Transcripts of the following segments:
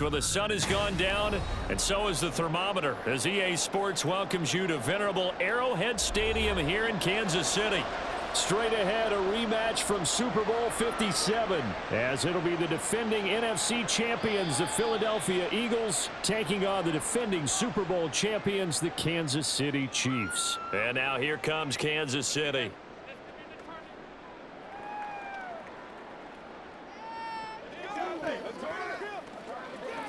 Well, the sun has gone down, and so has the thermometer, as EA Sports welcomes you to venerable Arrowhead Stadium here in Kansas City. Straight ahead, a rematch from Super Bowl 57, as it'll be the defending NFC champions, the Philadelphia Eagles, taking on the defending Super Bowl champions, the Kansas City Chiefs. And now here comes Kansas City.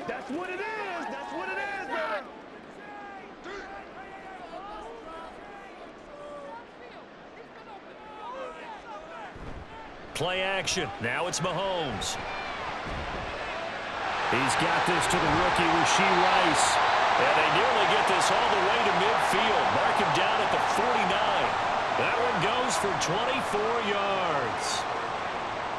That's what it is. That's what it is, brother. Play action. Now it's Mahomes. He's got this to the rookie, Rashee Rice. And they nearly get this all the way to midfield. Mark him down at the 49. That one goes for 24 yards.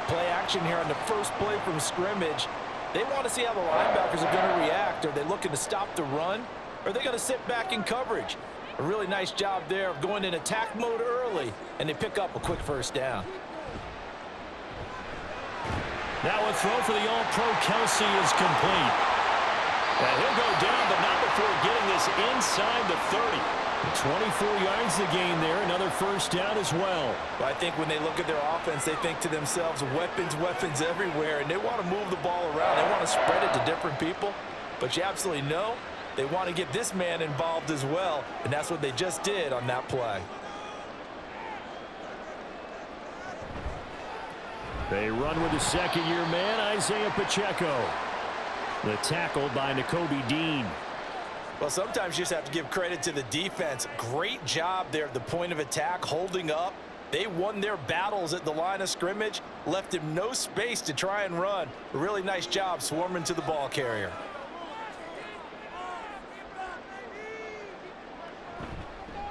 Play action here on the first play from scrimmage. They want to see how the linebackers are going to react. Are they looking to stop the run? Or are they going to sit back in coverage? A really nice job there of going in attack mode early, and they pick up a quick first down. Now a throw for the All-Pro Kelsey is complete. And he'll go down, but not before getting this inside the 30. 24 yards the gain there, another first down as well. But I think when they look at their offense, they think to themselves, weapons, weapons everywhere, and they want to move the ball around. They want to spread it to different people. But you absolutely know they want to get this man involved as well, and that's what they just did on that play. They run with the second-year man, Isaiah Pacheco. The tackle by Nakobe Dean. Well, sometimes you just have to give credit to the defense. Great job there at the point of attack, holding up. They won their battles at the line of scrimmage, left him no space to try and run. A really nice job swarming to the ball carrier.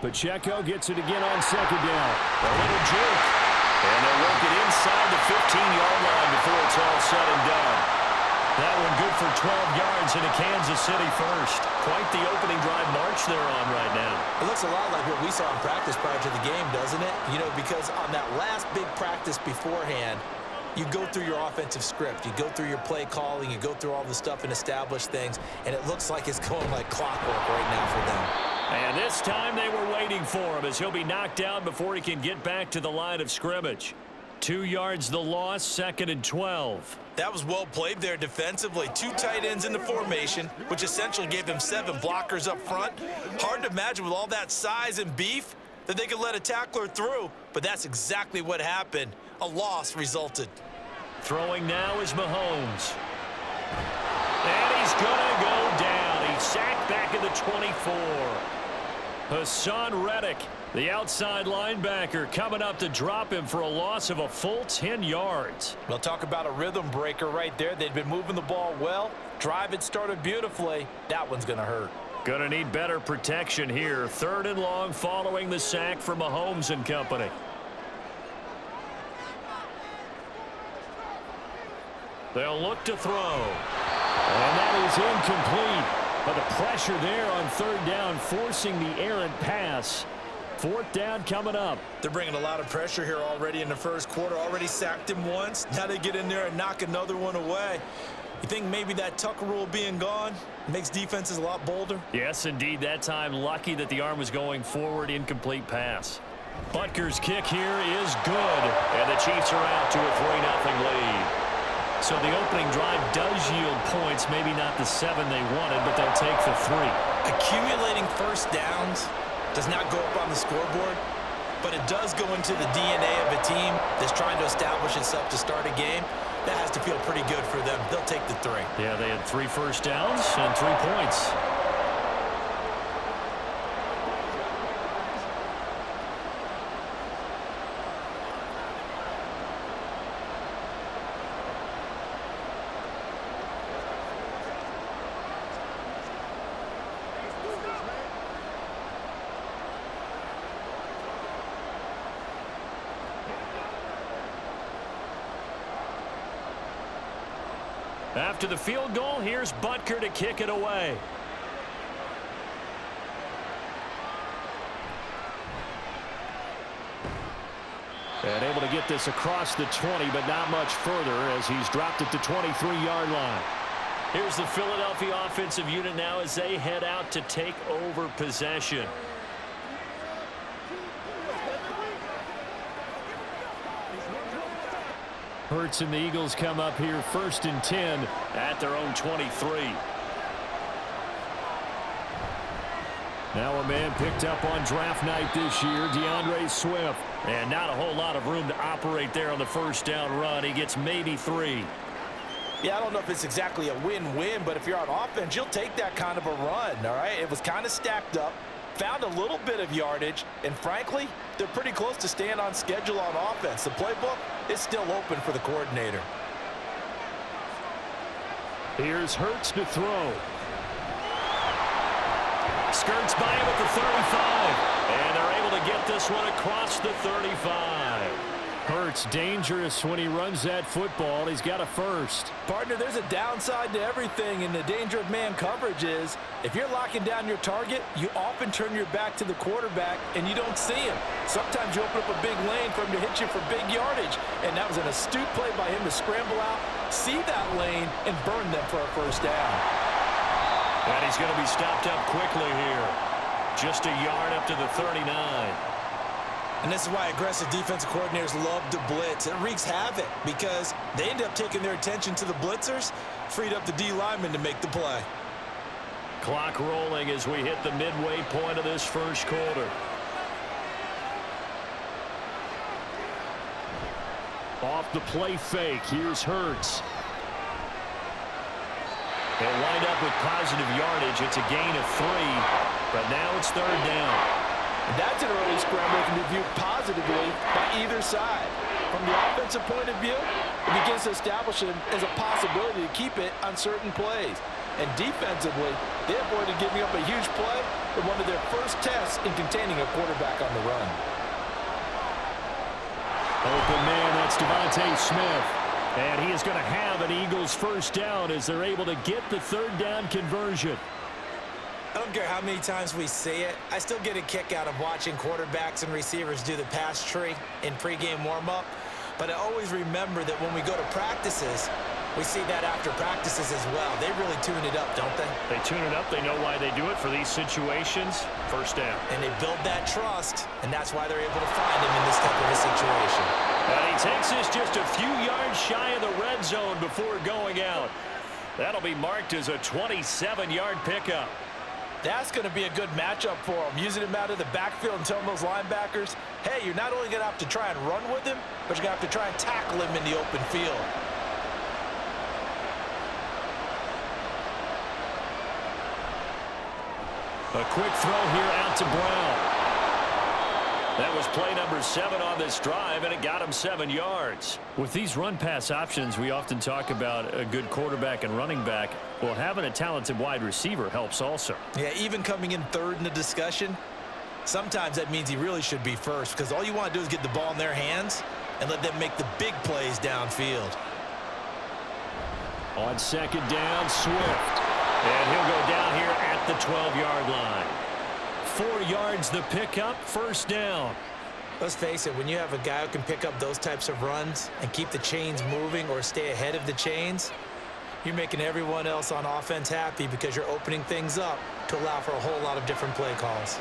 Pacheco gets it again on second down. A little jerk. And they'll work it inside the 15-yard line before it's all said and done. That one good for 12 yards into Kansas City first. Quite the opening drive march they're on right now. It looks a lot like what we saw in practice prior to the game, doesn't it? You know, because on that last big practice beforehand, you go through your offensive script. You go through your play calling. You go through all the stuff and establish things. And it looks like it's going like clockwork right now for them. And this time they were waiting for him as he'll be knocked down before he can get back to the line of scrimmage. 2 yards the loss, 2nd and 12. That was well played there defensively. 2 tight ends in the formation, which essentially gave them 7 blockers up front. Hard to imagine with all that size and beef that they could let a tackler through, but that's exactly what happened. A loss resulted. Throwing now is Mahomes. And he's going to go down. He's sacked back at the 24. Hassan Reddick, the outside linebacker, coming up to drop him for a loss of a full 10 yards. Well, talk about a rhythm breaker right there. They'd been moving the ball well. Drive had started beautifully. That one's going to hurt. Going to need better protection here. 3rd and long following the sack from Mahomes and company. They'll look to throw. And that is incomplete. But the pressure there on 3rd down, forcing the errant pass. 4th down coming up. They're bringing a lot of pressure here already in the first quarter. Already sacked him once. Now they get in there and knock another one away. You think maybe that Tucker rule being gone makes defenses a lot bolder? Yes, indeed. That time lucky that the arm was going forward. Incomplete pass. Butker's kick here is good. And the Chiefs are out to a 3-0 lead. So the opening drive does yield points, maybe not the 7 they wanted, but they'll take the 3. Accumulating first downs does not go up on the scoreboard, but it does go into the DNA of a team that's trying to establish itself to start a game. That has to feel pretty good for them. They'll take the 3. Yeah, they had 3 first downs and 3 points. After the field goal, here's Butker to kick it away. And able to get this across the 20, but not much further as he's dropped it to 23-yard line. Here's the Philadelphia offensive unit now as they head out to take over possession. Hurts and the Eagles come up here 1st and 10 at their own 23. Now a man picked up on draft night this year, DeAndre Swift. And not a whole lot of room to operate there on the first down run. He gets maybe 3. Yeah, I don't know if it's exactly a win-win, but if you're on offense, you'll take that kind of a run, all right? It was kind of stacked up, found a little bit of yardage, and frankly, they're pretty close to staying on schedule on offense. The playbook is still open for the coordinator. Here's Hurts to throw. Skirts by him at the 35. And they're able to get this one across the 35. Hurts dangerous when he runs that football. He's got a first. Partner, there's a downside to everything, and the danger of man coverage is if you're locking down your target, you often turn your back to the quarterback and you don't see him. Sometimes you open up a big lane for him to hit you for big yardage, and that was an astute play by him to scramble out, see that lane, and burn them for a first down. And he's going to be stopped up quickly here. Just a yard up to the 39. And this is why aggressive defensive coordinators love to blitz. It wreaks havoc because they end up taking their attention to the blitzers, freed up the D lineman to make the play. Clock rolling as we hit the midway point of this first quarter. Off the play fake, here's Hurts. They'll wind up with positive yardage. It's a gain of 3, but now it's 3rd down. And that's an early scramble that can be viewed positively by either side. From the offensive point of view, it begins to establish it as a possibility to keep it on certain plays. And defensively, they avoided giving up a huge play in one of their first tests in containing a quarterback on the run. Open man, that's Devontae Smith. And he is going to have an Eagles first down as they're able to get the 3rd down conversion. I don't care how many times we see it. I still get a kick out of watching quarterbacks and receivers do the pass tree in pregame warm-up. But I always remember that when we go to practices, we see that after practices as well. They really tune it up, don't they? They tune it up. They know why they do it for these situations. First down. And they build that trust, and that's why they're able to find him in this type of a situation. And he takes this just a few yards shy of the red zone before going out. That'll be marked as a 27-yard pickup. That's going to be a good matchup for him, using him out of the backfield and telling those linebackers, hey, you're not only going to have to try and run with him, but you're going to have to try and tackle him in the open field. A quick throw here out to Brown. That was play number 7 on this drive, and it got him 7 yards. With these run-pass options, we often talk about a good quarterback and running back. Well, having a talented wide receiver helps also. Yeah, even coming in 3rd in the discussion, sometimes that means he really should be first because all you want to do is get the ball in their hands and let them make the big plays downfield. On 2nd down, Swift. And he'll go down here at the 12-yard line. 4 yards the pickup, first down. Let's face it, when you have a guy who can pick up those types of runs and keep the chains moving or stay ahead of the chains, you're making everyone else on offense happy because you're opening things up to allow for a whole lot of different play calls.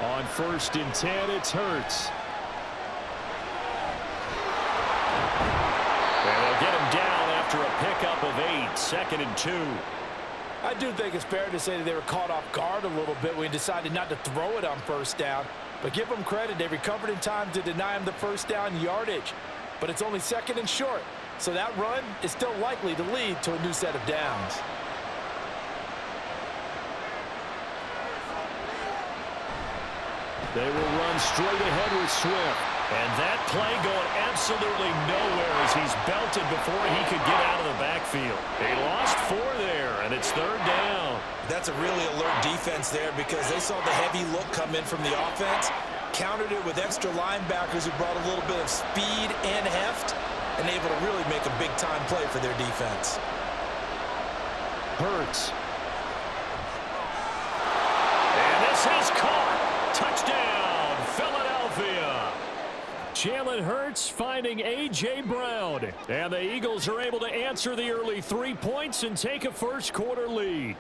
On 1st and 10, it's Hurts. And they'll get him down after a pickup of 8, 2nd and 2. I do think it's fair to say that they were caught off guard a little bit when he decided not to throw it on first down. But give them credit, they recovered in time to deny him the first down yardage. But it's only 2nd and short, so that run is still likely to lead to a new set of downs. They will run straight ahead with Swift. And that play going absolutely nowhere as he's belted before he could get out of the backfield. They lost 4 there, and it's 3rd down. That's a really alert defense there because they saw the heavy look come in from the offense, countered it with extra linebackers who brought a little bit of speed and heft, and able to really make a big-time play for their defense. Hurts. And this is caught. Touchdown, Philadelphia. Jalen Hurts finding A.J. Brown. And the Eagles are able to answer the early 3 points and take a first-quarter lead.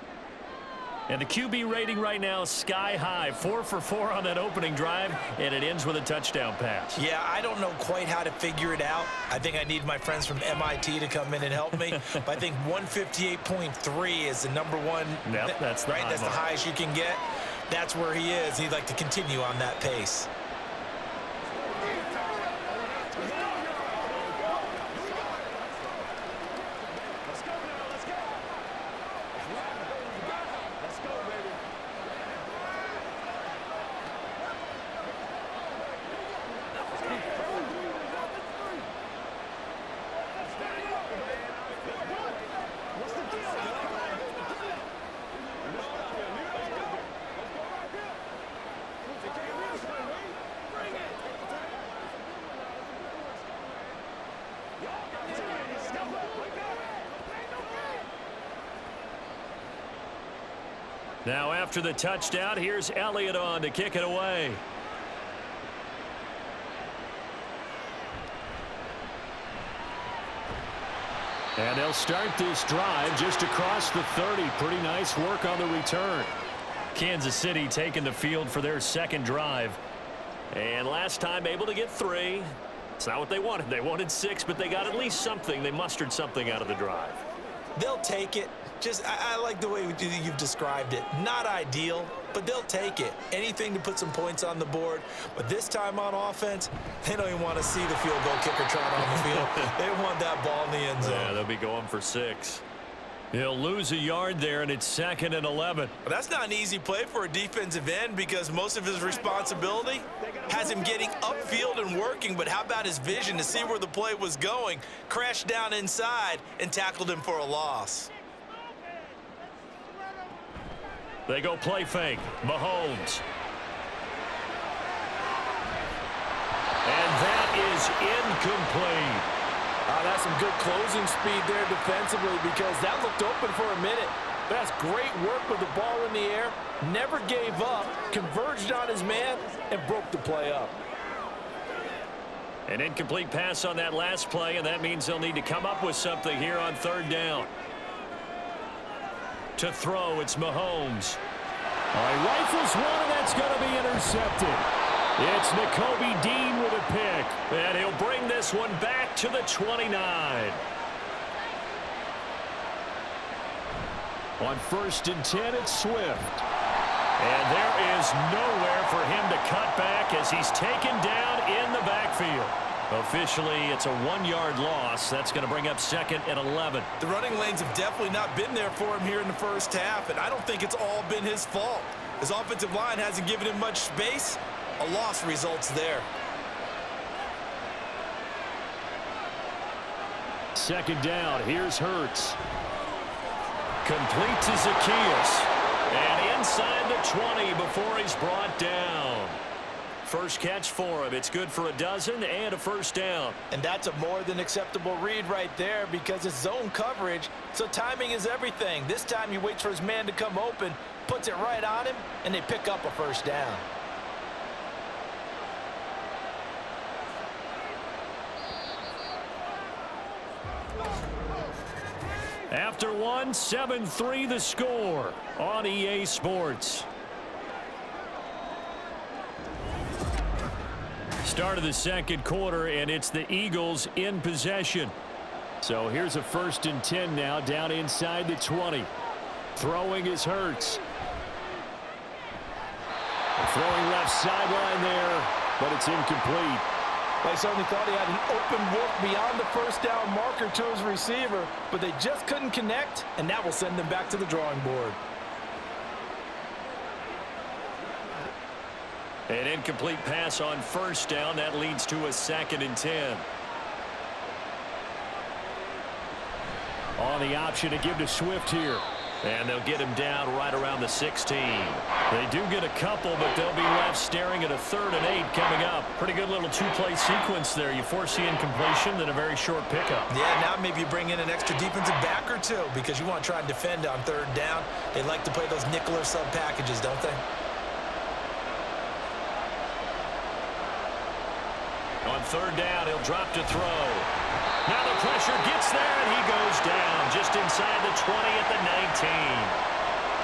And the QB rating right now is sky high. 4 for 4 on that opening drive, and it ends with a touchdown pass. Yeah, I don't know quite how to figure it out. I think I need my friends from MIT to come in and help me. But I think 158.3 is the number one. Yep, that's the right. That's the highest you can get. That's where he is. He'd like to continue on that pace. Now after the touchdown, here's Elliott on to kick it away. And they'll start this drive just across the 30. Pretty nice work on the return. Kansas City taking the field for their second drive. And last time able to get 3. It's not what they wanted. They wanted 6, but they got at least something. They mustered something out of the drive. They'll take it. I like the way you've described it. Not ideal, but they'll take it. Anything to put some points on the board. But this time on offense, they don't even want to see the field goal kicker trot on the field. They want that ball in the end zone. Yeah, they'll be going for 6. He'll lose a yard there, and it's 2nd and 11. That's not an easy play for a defensive end because most of his responsibility has him getting upfield and working, but how about his vision to see where the play was going, crashed down inside, and tackled him for a loss. They go play fake. Mahomes. And that is incomplete. That's some good closing speed there defensively because that looked open for a minute. That's great work with the ball in the air. Never gave up, converged on his man, and broke the play up. An incomplete pass on that last play, and that means they'll need to come up with something here on 3rd down. To throw, it's Mahomes. All right, rifles one, and that's going to be intercepted. It's Nakobe Dean with a pick, and he'll bring this one back to the 29. On 1st and 10, it's Swift. And there is nowhere for him to cut back as he's taken down in the backfield. Officially, it's a 1-yard loss. That's going to bring up 2nd and 11. The running lanes have definitely not been there for him here in the first half, and I don't think it's all been his fault. His offensive line hasn't given him much space. A loss results there. 2nd down. Here's Hurts. Complete to Zacchaeus. And inside the 20 before he's brought down. First catch for him. It's good for a dozen and a first down. And that's a more than acceptable read right there because it's zone coverage, so timing is everything. This time he waits for his man to come open, puts it right on him, and they pick up a first down. After 1, 7-3 the score on EA Sports. Start of the second quarter, and it's the Eagles in possession. So here's a 1st and 10 now down inside the 20. Throwing is Hurts. Throwing left sideline there, but it's incomplete. They certainly thought he had an open look beyond the first down marker to his receiver, but they just couldn't connect, and that will send them back to the drawing board. An incomplete pass on 1st down. That leads to a 2nd and 10. On the option to give to Swift here. And they'll get him down right around the 16. They do get a couple, but they'll be left staring at a 3rd and 8 coming up. Pretty good little 2-play sequence there. You force the incompletion, then a very short pickup. Yeah, now maybe you bring in an extra defensive back or 2 because you want to try and defend on 3rd down. They like to play those nickel or sub packages, don't they? On On third down, he'll drop to throw. Now the pressure gets there, and he goes down just inside the 20 at the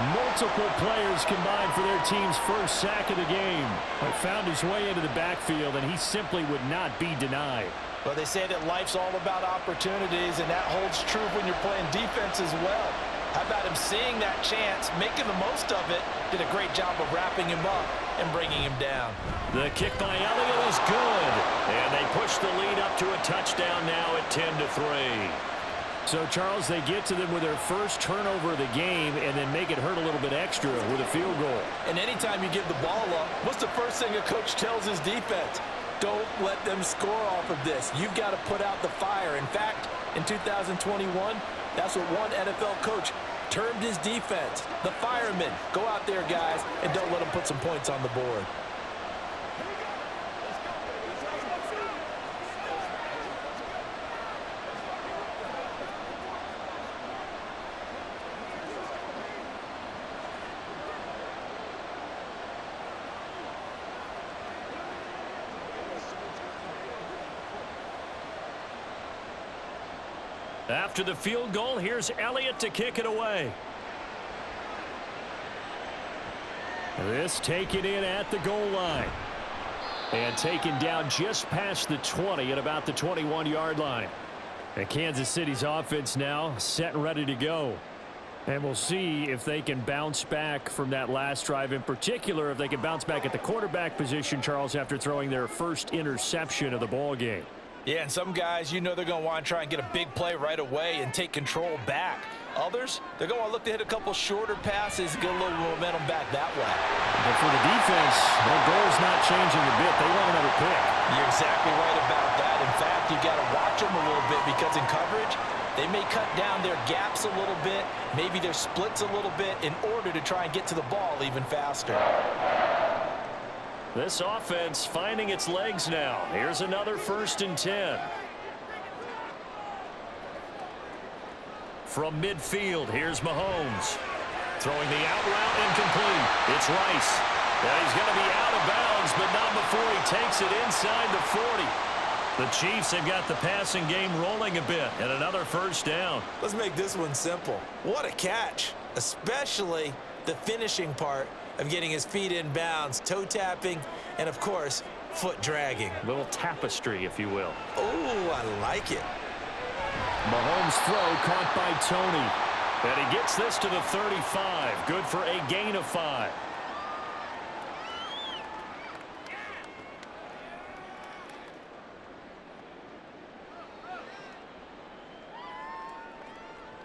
19. Multiple players combined for their team's first sack of the game. Found his way into the backfield, and he simply would not be denied. Well, they say that life's all about opportunities, and that holds true when you're playing defense as well. How about him seeing that chance, making the most of it, did a great job of wrapping him up and bringing him down. The kick by Elliott is good, and they push the lead up to a touchdown now at 10-3. So, Charles, they get to them with their first turnover of the game and then make it hurt a little bit extra with a field goal. And anytime you give the ball up, what's the first thing a coach tells his defense? Don't let them score off of this. You've got to put out the fire. In fact, in 2021, that's what one NFL coach termed his defense, the firemen. Go out there, guys, and don't let them put some points on the board. After the field goal, here's Elliott to kick it away. This taken in at the goal line. And taken down just past the 20 at about the 21-yard line. And Kansas City's offense now set and ready to go. And we'll see if they can bounce back from that last drive. In particular, if they can bounce back at the quarterback position, Charles, after throwing their first interception of the ball game. Yeah, and some guys, you know they're going to want to try and get a big play right away and take control back. Others, they're going to look to hit a couple shorter passes and get a little momentum back that way. But for the defense, their goal's not changing a bit. They want another pick. You're exactly right about that. In fact, you got to watch them a little bit because in coverage, they may cut down their gaps a little bit, maybe their splits a little bit in order to try and get to the ball even faster. This offense finding its legs now. Here's another 1st and 10. From midfield, here's Mahomes. Throwing the out route incomplete. It's Rice. Yeah, he's going to be out of bounds, but not before he takes it inside the 40. The Chiefs have got the passing game rolling a bit, and another 1st down. Let's make this one simple. What a catch, especially the finishing part of getting his feet in bounds, toe tapping, and of course, foot dragging. A little tapestry, if you will. Oh, I like it. Mahomes' throw caught by Tony. And he gets this to the 35. Good for a gain of 5.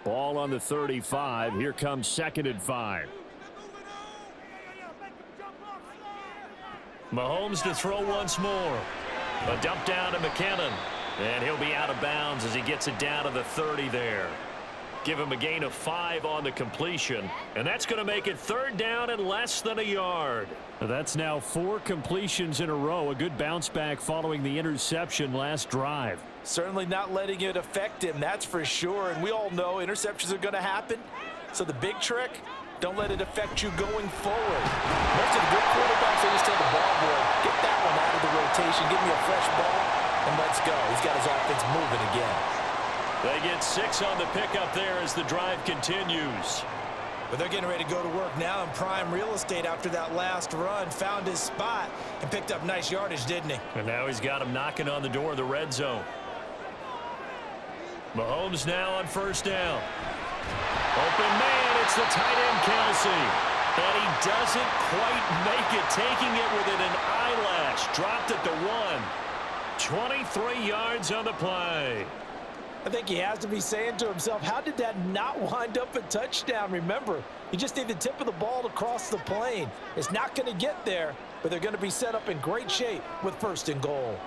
Ball on the 35. Here comes 2nd and 5. Mahomes to throw once more. A dump down to McKinnon. And he'll be out of bounds as he gets it down to the 30 there. Give him a gain of 5 on the completion. And that's going to make it 3rd down and less than a yard. That's now 4 completions in a row. A good bounce back following the interception last drive. Certainly not letting it affect him, that's for sure. And we all know interceptions are going to happen. So the big trick, don't let it affect you going forward. Most of the good quarterbacks, they just tell the ball boy, get that one out of the rotation, give me a fresh ball, and let's go. He's got his offense moving again. They get 6 on the pickup there as the drive continues. But they're getting ready to go to work now in prime real estate after that last run. Found his spot and picked up nice yardage, didn't he? And now he's got him knocking on the door of the red zone. Mahomes now on 1st down. Open man, it's the tight end Kelsey. And he doesn't quite make it, taking it within an eyelash. Dropped at the 1. 23 yards on the play. I think he has to be saying to himself, how did that not wind up a touchdown? Remember, you just need the tip of the ball to cross the plane. It's not going to get there, but they're going to be set up in great shape with 1st and goal.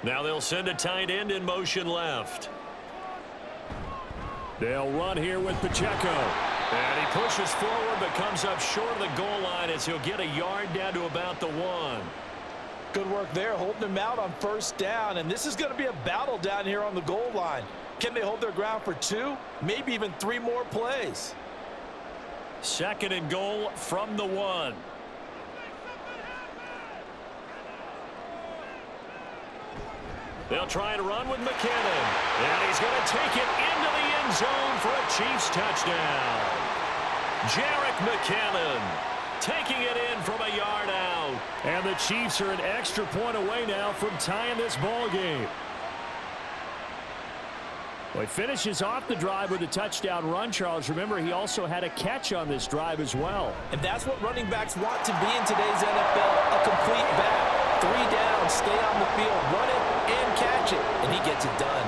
Now they'll send a tight end in motion left. They'll run here with Pacheco. And he pushes forward but comes up short of the goal line as he'll get a yard down to about the 1. Good work there, holding him out on 1st down. And this is going to be a battle down here on the goal line. Can they hold their ground for 2, maybe even 3 more plays? 2nd and goal from the 1. They'll try and run with McKinnon. And he's going to take it into the end zone for a Chiefs touchdown. Jerick McKinnon taking it in from a yard out. And the Chiefs are an extra point away now from tying this ball game. Well, he finishes off the drive with a touchdown run, Charles. Remember, he also had a catch on this drive as well. And that's what running backs want to be in today's NFL, a complete back. 3 down, stay on the field, run it, and catch it, and he gets it done.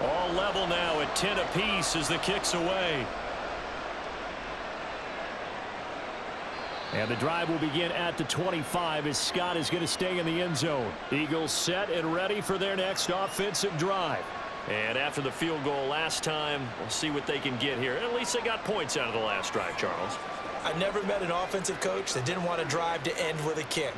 All level now at 10 apiece as the kick's away. And the drive will begin at the 25 as Scott is going to stay in the end zone. Eagles set and ready for their next offensive drive. And after the field goal last time, we'll see what they can get here. At least they got points out of the last drive, Charles. I never met an offensive coach that didn't want to drive to end with a kick.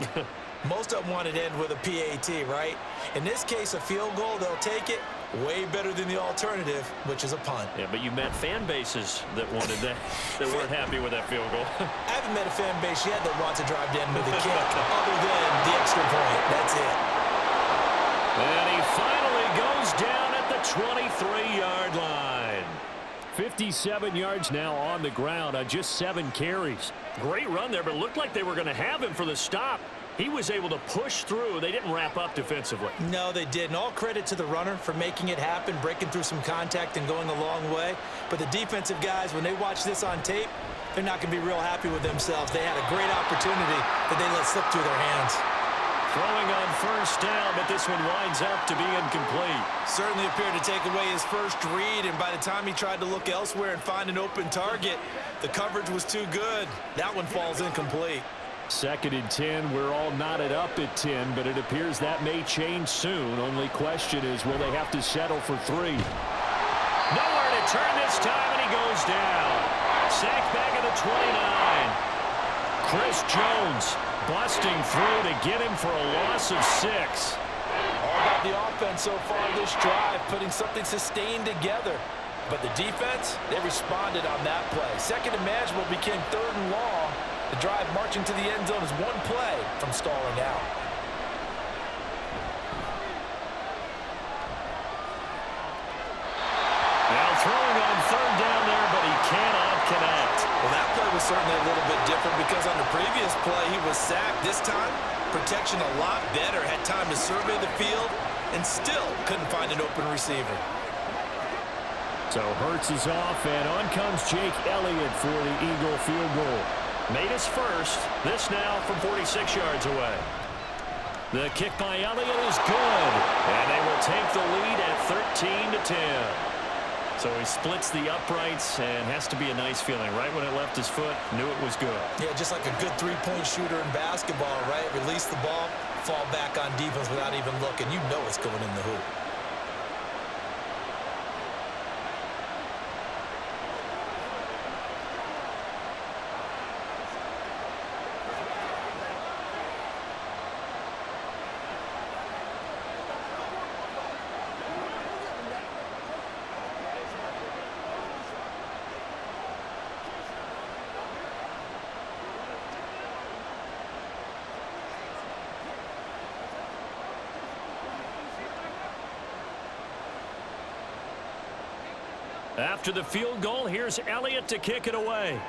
Most of them wanted to end with a PAT, right? In this case, a field goal, they'll take it. Way better than the alternative, which is a punt. Yeah, but you met fan bases that wanted that, that weren't happy with that field goal. I haven't met a fan base yet that wants to drive to end with a kick, other than the extra point. That's it. And he finally goes down at the 23-yard line. 57 yards now on the ground on just 7 carries. Great run there, but it looked like they were going to have him for the stop. He was able to push through. They didn't wrap up defensively. No, they didn't. All credit to the runner for making it happen, breaking through some contact and going a long way. But the defensive guys, when they watch this on tape, they're not going to be real happy with themselves. They had a great opportunity that they let slip through their hands. Throwing on first down, but this one winds up to be incomplete. Certainly appeared to take away his first read, and by the time he tried to look elsewhere and find an open target, the coverage was too good. That one falls incomplete. 2nd and 10. We're all knotted up at 10, but it appears that may change soon. Only question is, will they have to settle for 3? Nowhere to turn this time, and he goes down. Sacked back at the 29. Chris Jones busting through to get him for a loss of 6. All about the offense so far this drive, putting something sustained together. But the defense, they responded on that play. Second and manageable became 3rd and long. The drive marching to the end zone is 1 play from stalling out. Now throwing on 3rd down there, but he cannot connect. Well, that play was certainly a little bit different because on the previous play, he was sacked. This time, protection a lot better. Had time to survey the field and still couldn't find an open receiver. So Hurts is off, and on comes Jake Elliott for the Eagle field goal. Made his first. This now from 46 yards away. The kick by Elliott is good. And they will take the lead at 13-10. So he splits the uprights and has to be a nice feeling. Right when it left his foot, knew it was good. Yeah, just like a good 3-point shooter in basketball, right? Release the ball, fall back on defense without even looking. You know it's going in the hoop. After the field goal, here's Elliott to kick it away.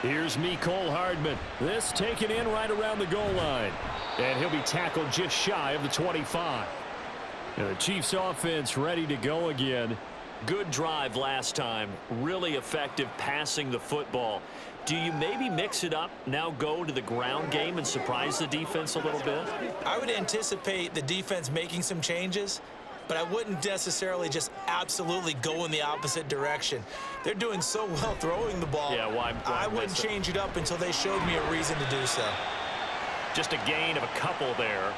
Here's Mecole Hardman. This taken in right around the goal line. And he'll be tackled just shy of the 25. And the Chiefs offense ready to go again. Good drive last time. Really effective passing the football. Do you maybe mix it up, now go to the ground game and surprise the defense a little bit? I would anticipate the defense making some changes, but I wouldn't necessarily just absolutely go in the opposite direction. They're doing so well throwing the ball. Yeah, why I wouldn't change it up until they showed me a reason to do so. Just a gain of a couple there,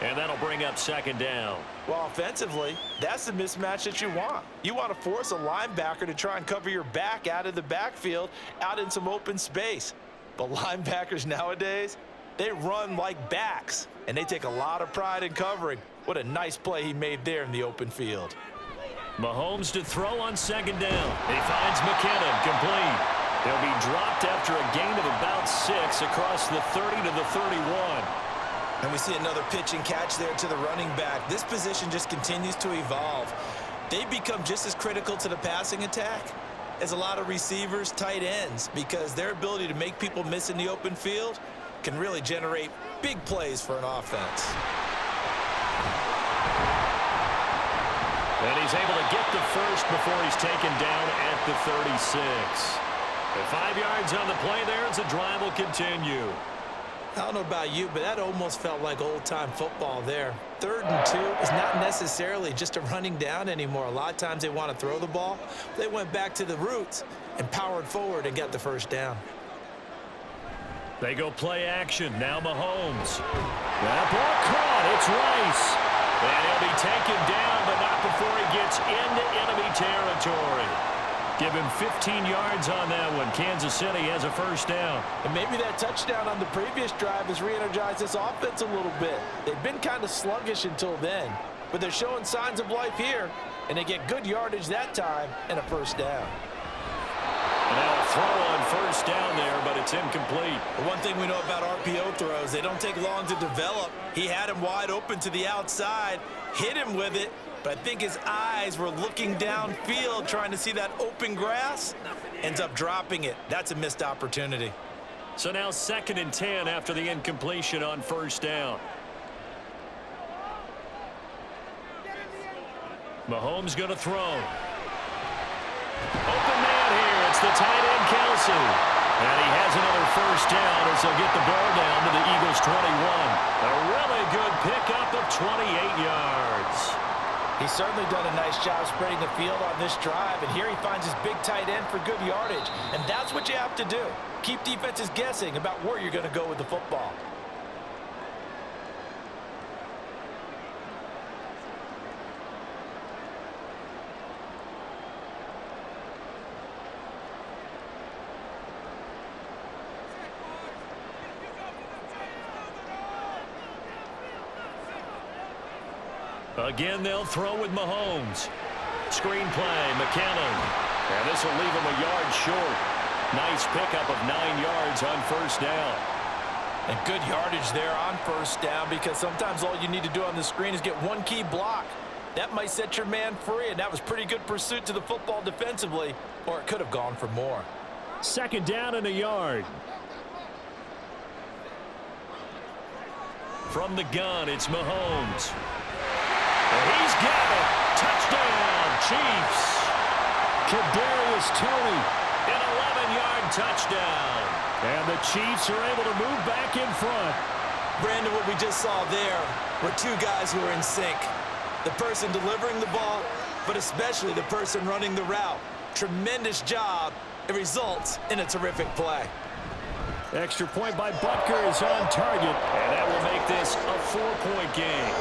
and that'll bring up second down. Well, offensively, that's the mismatch that you want. You want to force a linebacker to try and cover your back out of the backfield, out in some open space. But linebackers nowadays, they run like backs, and they take a lot of pride in covering. What a nice play he made there in the open field. Mahomes to throw on second down. He finds McKinnon, complete. He'll be dropped after a gain of about 6 across the 30 to the 31. And we see another pitch and catch there to the running back. This position just continues to evolve. They become just as critical to the passing attack as a lot of receivers, tight ends, because their ability to make people miss in the open field can really generate big plays for an offense. And he's able to get the first before he's taken down at the 36. And 5 yards on the play there as the drive will continue. I don't know about you, but that almost felt like old-time football there. 3rd and 2 is not necessarily just a running down anymore. A lot of times they want to throw the ball. They went back to the roots and powered forward and got the first down. They go play action. Now Mahomes. That ball caught. It's Rice. And he'll be taken down, but not before he gets into enemy territory. Give him 15 yards on that one. Kansas City has a first down. And maybe that touchdown on the previous drive has re-energized this offense a little bit. They've been kind of sluggish until then, but they're showing signs of life here, and they get good yardage that time and a first down. And now a throw on first down there, but it's incomplete. The one thing we know about RPO throws, they don't take long to develop. He had him wide open to the outside, hit him with it, but I think his eyes were looking downfield, trying to see that open grass. Ends up dropping it. That's a missed opportunity. So now 2nd and 10 after the incompletion on first down. Mahomes going to throw. Open man here. It's the tight end, Kelsey. And he has another first down as they'll get the ball down to the Eagles' 21. A really good pickup of 28 yards. He's certainly done a nice job spreading the field on this drive, and here he finds his big tight end for good yardage. And that's what you have to do. Keep defenses guessing about where you're going to go with the football. Again, they'll throw with Mahomes. Screen play, McKinnon. And this will leave him a yard short. Nice pickup of 9 yards on first down. And good yardage there on first down, because sometimes all you need to do on the screen is get one key block. That might set your man free, and that was pretty good pursuit to the football defensively, or it could have gone for more. 2nd down and a yard. From the gun, it's Mahomes. He's got it. Touchdown, Chiefs. Kadarius Toney, an 11-yard touchdown. And the Chiefs are able to move back in front. Brandon, what we just saw there were two guys who were in sync. The person delivering the ball, but especially the person running the route. Tremendous job. It results in a terrific play. Extra point by Butker is on target, and that will make this a 4-point game.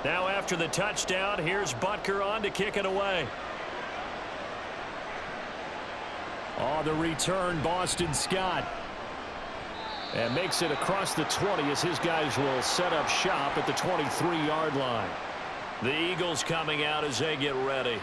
Now after the touchdown, here's Butker on to kick it away. On the return, Boston Scott. And makes it across the 20 as his guys will set up shop at the 23-yard line. The Eagles coming out as they get ready.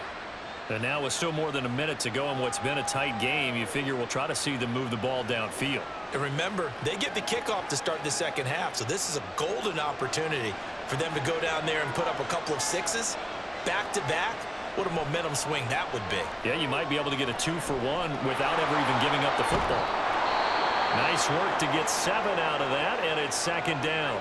And now with still more than a minute to go in what's been a tight game, you figure we'll try to see them move the ball downfield. And remember, they get the kickoff to start the second half, so this is a golden opportunity for them to go down there and put up a couple of sixes back-to-back. What a momentum swing that would be. Yeah, you might be able to get a 2-for-1 without ever even giving up the football. Nice work to get 7 out of that, and it's second down.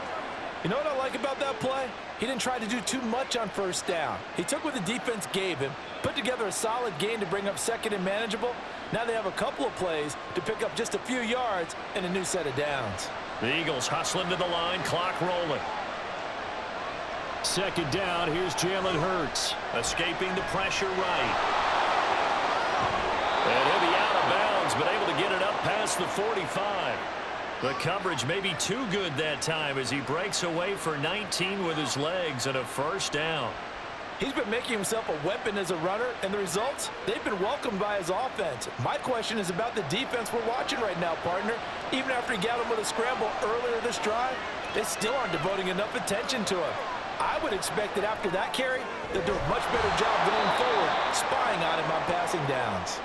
You know what I like about that play? He didn't try to do too much on first down. He took what the defense gave him, put together a solid gain to bring up second and manageable. Now they have a couple of plays to pick up just a few yards and a new set of downs. The Eagles hustling to the line, clock rolling. Second down, here's Jalen Hurts. Escaping the pressure right. And he'll be out of bounds, but able to get it up past the 45. The coverage may be too good that time as he breaks away for 19 with his legs and a first down. He's been making himself a weapon as a runner, and the results, they've been welcomed by his offense. My question is about the defense we're watching right now, partner. Even after he got him with a scramble earlier this drive, they still aren't devoting enough attention to him. I would expect that after that carry, they'll do a much better job going forward, spying on him on passing downs.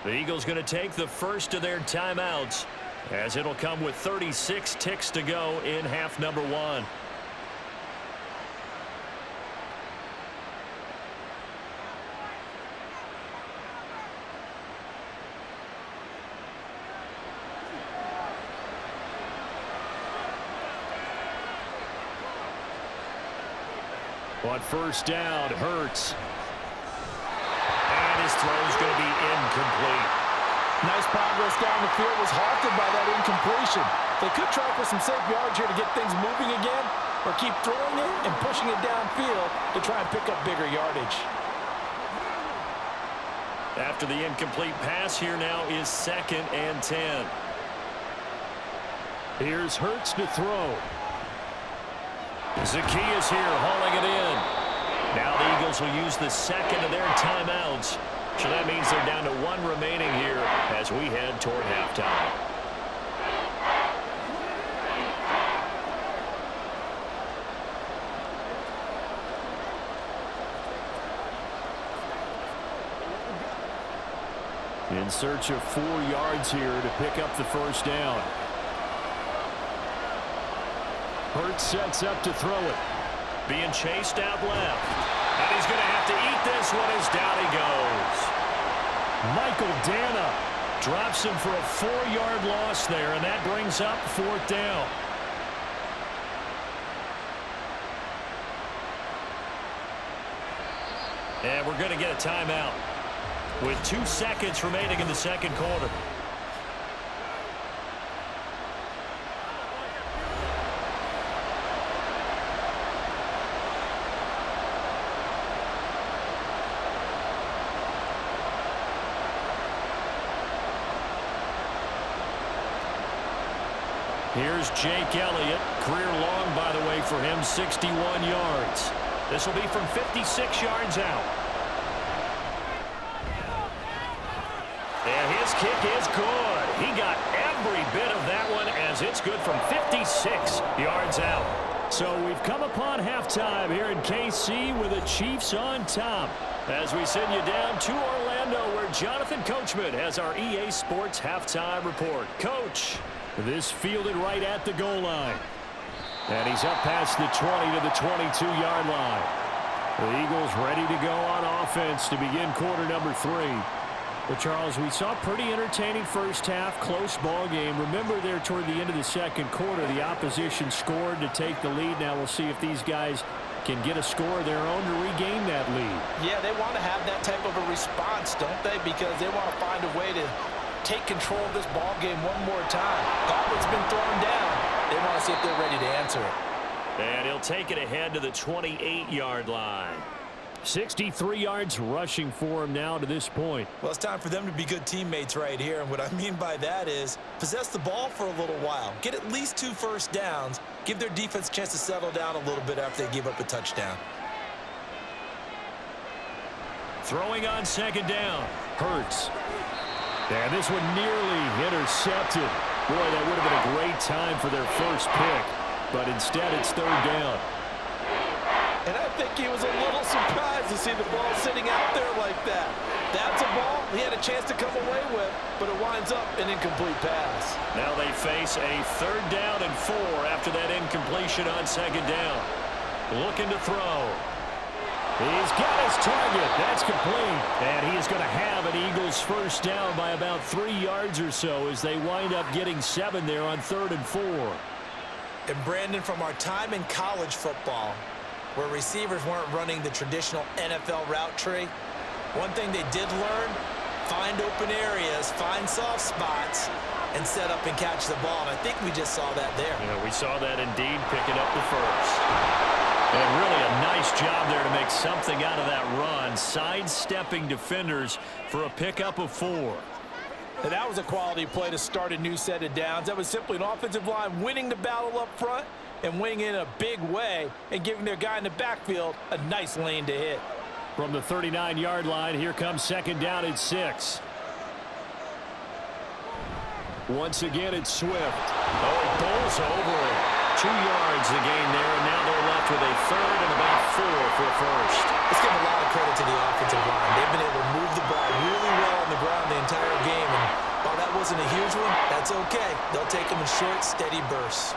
The Eagles going to take the first of their timeouts, as it'll come with 36 ticks to go in half number 1. On first down, Hurts. And his throw's going to be incomplete. Nice progress down the field was halted by that incompletion. They could try for some safe yards here to get things moving again, or keep throwing it and pushing it downfield to try and pick up bigger yardage. After the incomplete pass, here now is 2nd and 10. Here's Hurts to throw. Zacchaeus here hauling it in. Now the Eagles will use the second of their timeouts. So that means they're down to 1 remaining here as we head toward halftime. In search of 4 yards here to pick up the first down. Hurts sets up to throw it. Being chased out left. And he's going to have to eat this one as down he goes. Michael Dana drops him for a 4-yard loss there, and that brings up 4th down. And we're going to get a timeout with 2 seconds remaining in the second quarter. Here's Jake Elliott. Career long, by the way, for him, 61 yards. This will be from 56 yards out. And his kick is good. He got every bit of that one as it's good from 56 yards out. So we've come upon halftime here in KC with the Chiefs on top. As we send you down to Orlando, where Jonathan Coachman has our EA Sports halftime report. Coach. This fielded right at the goal line. And he's up past the 20 to the 22-yard line. The Eagles ready to go on offense to begin quarter number 3. Well, Charles, we saw a pretty entertaining first half, close ball game. Remember there toward the end of the second quarter, the opposition scored to take the lead. Now we'll see if these guys can get a score of their own to regain that lead. Yeah, they want to have that type of a response, don't they? Because they want to find a way to take control of this ball game one more time. Gauntlet's been thrown down. They want to see if they're ready to answer it. And he'll take it ahead to the 28-yard line. 63 yards rushing for him now to this point. Well, it's time for them to be good teammates right here. And what I mean by that is possess the ball for a little while. Get at least 2 first downs. Give their defense a chance to settle down a little bit after they give up a touchdown. Throwing on second down. Hurts. And this one nearly intercepted. Boy, that would have been a great time for their first pick. But instead, it's third down. And I think he was a little surprised to see the ball sitting out there like that. That's a ball he had a chance to come away with, but it winds up an incomplete pass. Now they face a 3rd down and 4 after that incompletion on 2nd down. Looking to throw. He's got his target. That's complete. And he is going to have an Eagles first down by about 3 yards or so as they wind up getting 7 there on 3rd and 4. And Brandon, from our time in college football, where receivers weren't running the traditional NFL route tree, one thing they did learn, find open areas, find soft spots, and set up and catch the ball. And I think we just saw that there. Yeah, we saw that indeed, picking up the first. And really a nice job there to make something out of that run, sidestepping defenders for a pickup of 4. And that was a quality play to start a new set of downs. That was simply an offensive line winning the battle up front and winning in a big way and giving their guy in the backfield a nice lane to hit. From the 39-yard line, here comes 2nd down and 6. Once again, it's Swift. Oh, he bowls over it. 2 yards the gain there, and now they're left with a 3rd and about 4 for a first. Let's give a lot of credit to the offensive line. They've been able to move the ball really well on the ground the entire game. And while that wasn't a huge one, that's okay. They'll take them in short, steady bursts.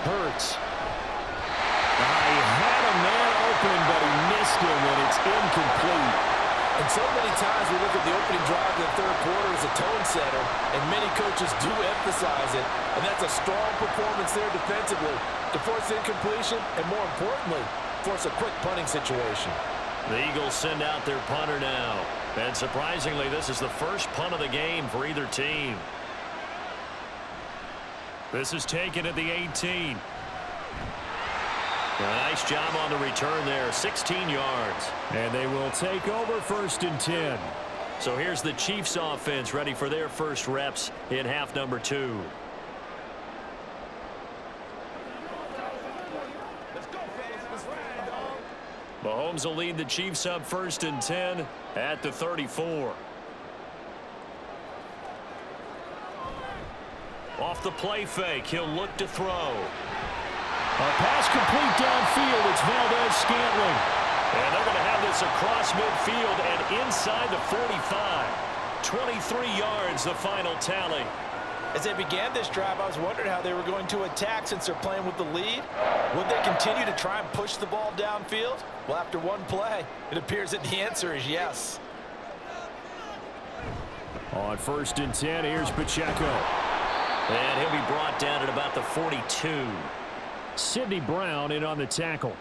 Hurts. He had a man open, but he missed him, and it's incomplete. And so many times we look at the opening drive in the 3rd quarter as a tone setter, and many coaches do emphasize it, and that's a strong performance there defensively to force incompletion and, more importantly, force a quick punting situation. The Eagles send out their punter now. And surprisingly, this is the first punt of the game for either team. This is taken at the 18. A nice job on the return there, 16 yards. And they will take over 1st and 10. So here's the Chiefs offense ready for their first reps in half number 2. Mahomes will lead the Chiefs up 1st and 10 at the 34. Off the play fake, he'll look to throw. A pass complete downfield. It's Valdez-Scantling. And they're going to have this across midfield and inside the 45. 23 yards, the final tally. As they began this drive, I was wondering how they were going to attack since they're playing with the lead. Would they continue to try and push the ball downfield? Well, after one play, it appears that the answer is yes. On 1st and 10, here's Pacheco. And he'll be brought down at about the 42. Sidney Brown in on the tackle.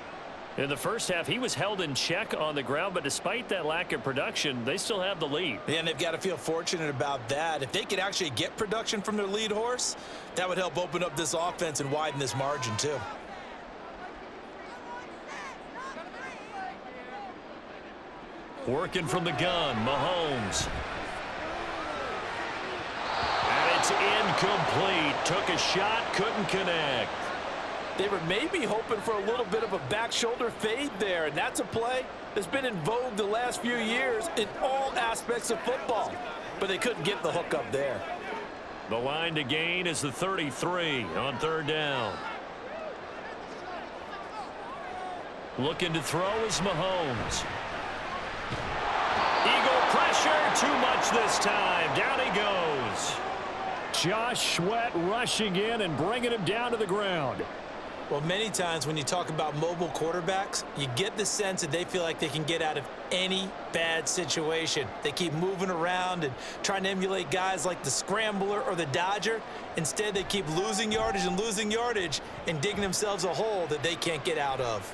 In the first half, he was held in check on the ground, but despite that lack of production, they still have the lead. Yeah, and they've got to feel fortunate about that. If they could actually get production from their lead horse, that would help open up this offense and widen this margin too. Working from the gun, Mahomes. And it's incomplete. Took a shot, couldn't connect. They were maybe hoping for a little bit of a back shoulder fade there, and that's a play that's been in vogue the last few years in all aspects of football. But they couldn't get the hook up there. The line to gain is the 33 on 3rd down. Looking to throw is Mahomes. Eagle pressure, too much this time. Down he goes. Josh Sweat rushing in and bringing him down to the ground. Well, many times when you talk about mobile quarterbacks, you get the sense that they feel like they can get out of any bad situation. They keep moving around and trying to emulate guys like the Scrambler or the Dodger. Instead, they keep losing yardage and digging themselves a hole that they can't get out of.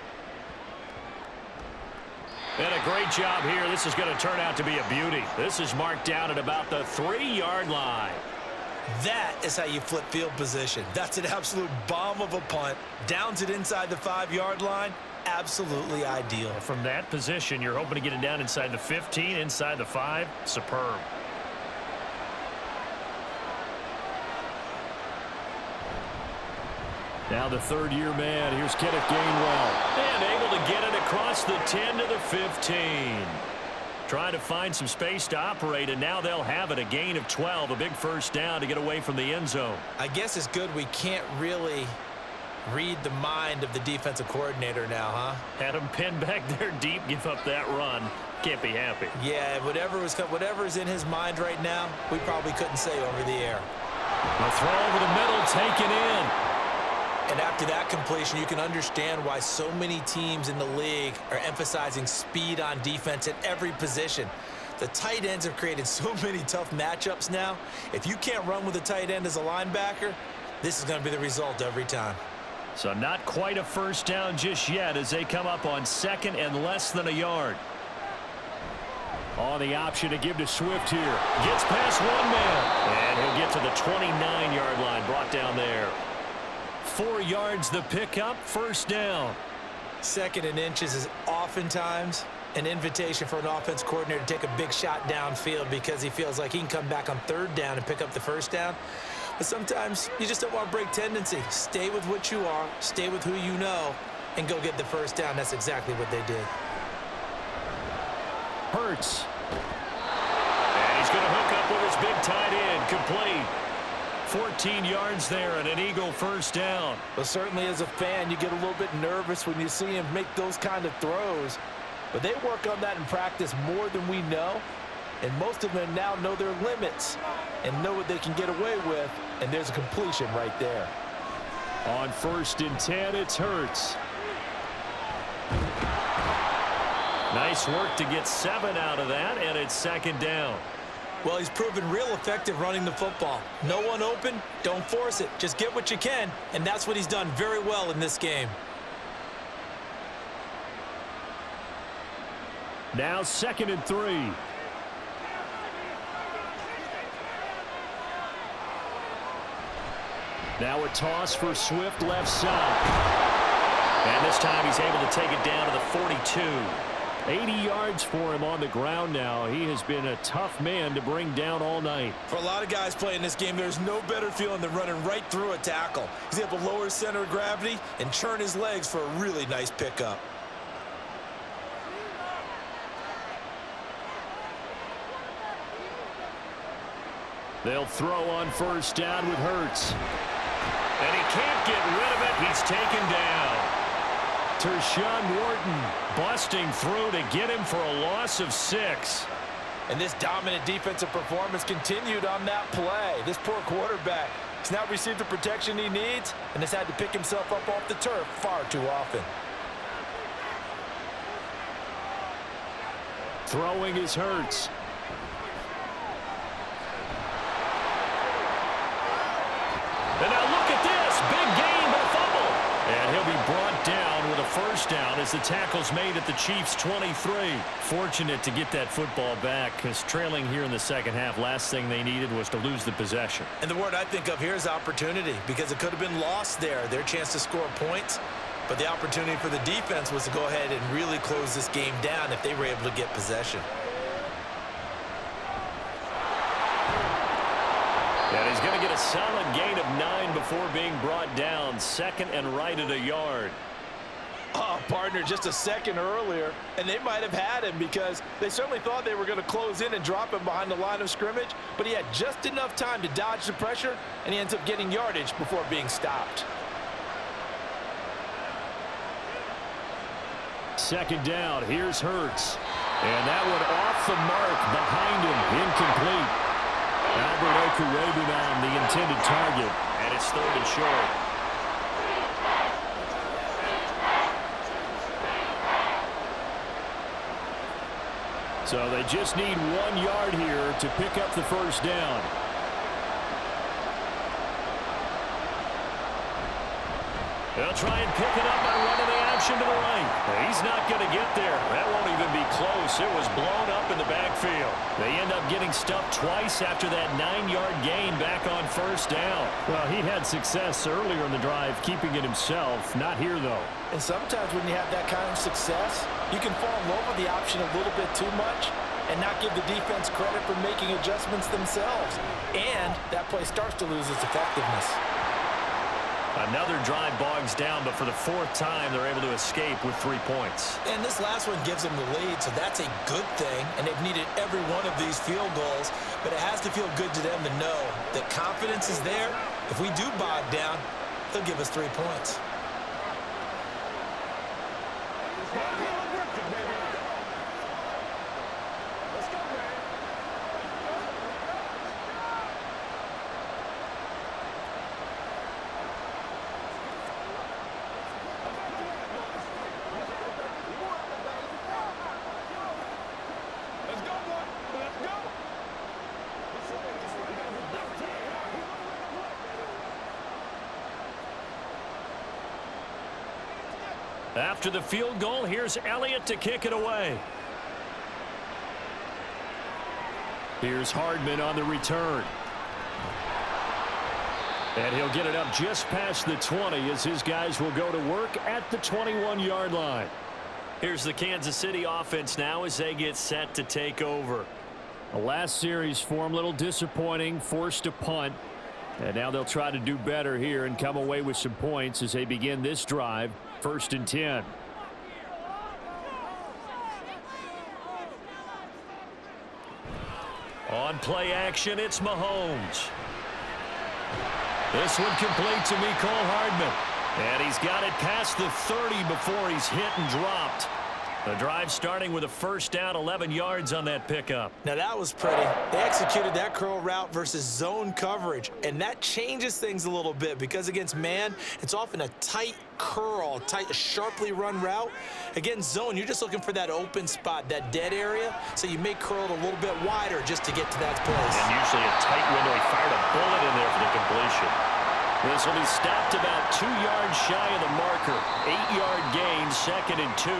And a great job here. This is going to turn out to be a beauty. This is marked down at about the 3-yard line. That is how you flip field position. That's an absolute bomb of a punt. Downs it inside the 5-yard line. Absolutely ideal. From that position, you're hoping to get it down inside the 15, inside the 5. Superb. Now the 3rd-year man. Here's Kenneth Gainwell. And able to get it across across the 10 to the 15. Trying to find some space to operate, and now they'll have it. A gain of 12, a big first down to get away from the end zone. I guess it's good we can't really read the mind of the defensive coordinator now, huh? Had him pinned back there deep, give up that run. Can't be happy. Yeah, whatever's in his mind right now, we probably couldn't say over the air. A throw over the middle, taken in. And after that completion, you can understand why so many teams in the league are emphasizing speed on defense at every position. The tight ends have created so many tough matchups now. If you can't run with a tight end as a linebacker, this is going to be the result every time. So not quite a first down just yet as they come up on second and less than a yard. On the option to give to Swift here. Gets past one man. And he'll get to the 29-yard line, brought down there. 4 yards the pickup, first down. Second and inches is oftentimes an invitation for an offense coordinator to take a big shot downfield because he feels like he can come back on third down and pick up the first down. But sometimes you just don't want to break tendency. Stay with what you are, stay with who you know, and go get the first down. That's exactly what they did. Hurts. And he's going to hook up with his big tight end, complete. 14 yards there and an Eagle first down. Well, certainly as a fan, you get a little bit nervous when you see him make those kind of throws. But they work on that in practice more than we know. And most of them now know their limits and know what they can get away with. And there's a completion right there. On first and 10, it's Hurts. Nice work to get 7 out of that, and it's second down. Well, he's proven real effective running the football. No one open, don't force it. Just get what you can, and that's what he's done very well in this game. Now second and 3. Now a toss for Swift left side. And this time he's able to take it down to the 42. 80 yards for him on the ground now. He has been a tough man to bring down all night. For a lot of guys playing this game, there's no better feeling than running right through a tackle. He's able to lower his center of gravity and churn his legs for a really nice pickup. They'll throw on first down with Hurts. And he can't get rid of it. He's taken down. Tershawn Wharton busting through to get him for a loss of 6. And this dominant defensive performance continued on that play. This poor quarterback has not received the protection he needs and has had to pick himself up off the turf far too often. Throwing is Hurts. And now look at this. Big gain, but a fumble. And he'll be brought down with a first down as the tackle's made at the Chiefs' 23. Fortunate to get that football back because trailing here in the second half, last thing they needed was to lose the possession. And the word I think of here is opportunity because it could have been lost there. Their chance to score points. But the opportunity for the defense was to go ahead and really close this game down if they were able to get possession. And he's going to get a solid gain of 9 before being brought down. Second and right at a yard. Oh, partner, just a second earlier, and they might have had him because they certainly thought they were going to close in and drop him behind the line of scrimmage, but he had just enough time to dodge the pressure, and he ends up getting yardage before being stopped. Second down, here's Hurts. And that one off the mark behind him, incomplete. Albert Okurebunan, the intended target, and it's third and short. So they just need 1 yard here to pick up the first down. They'll try and pick it up by running the option to the right. He's not going to get there. That won't even be close. It was blown up in the backfield. They end up getting stuffed twice after that 9-yard gain back on first down. Well, he had success earlier in the drive keeping it himself. Not here, though. And sometimes when you have that kind of success, you can fall in love with the option a little bit too much and not give the defense credit for making adjustments themselves. And that play starts to lose its effectiveness. Another drive bogs down, but for the fourth time, they're able to escape with 3 points. And this last one gives them the lead, so that's a good thing. And they've needed every one of these field goals, but it has to feel good to them to know that confidence is there. If we do bog down, they'll give us 3 points. After the field goal, here's Elliott to kick it away. Here's Hardman on the return. And he'll get it up just past the 20 as his guys will go to work at the 21-yard line. Here's the Kansas City offense now as they get set to take over. The last series for him, a little disappointing, forced a punt. And now they'll try to do better here and come away with some points as they begin this drive. 1st and 10. On play action, it's Mahomes. This one complete to Mecole Hardman. And he's got it past the 30 before he's hit and dropped. The drive starting with a first down, 11 yards on that pickup. Now that was pretty. They executed that curl route versus zone coverage, and that changes things a little bit because against man, it's often a tight curl, tight, sharply run route. Against zone, you're just looking for that open spot, that dead area, so you may curl it a little bit wider just to get to that place. And usually a tight window. He fired a bullet in there for the completion. This will be stopped about 2 yards shy of the marker. 8-yard gain, 2nd and 2.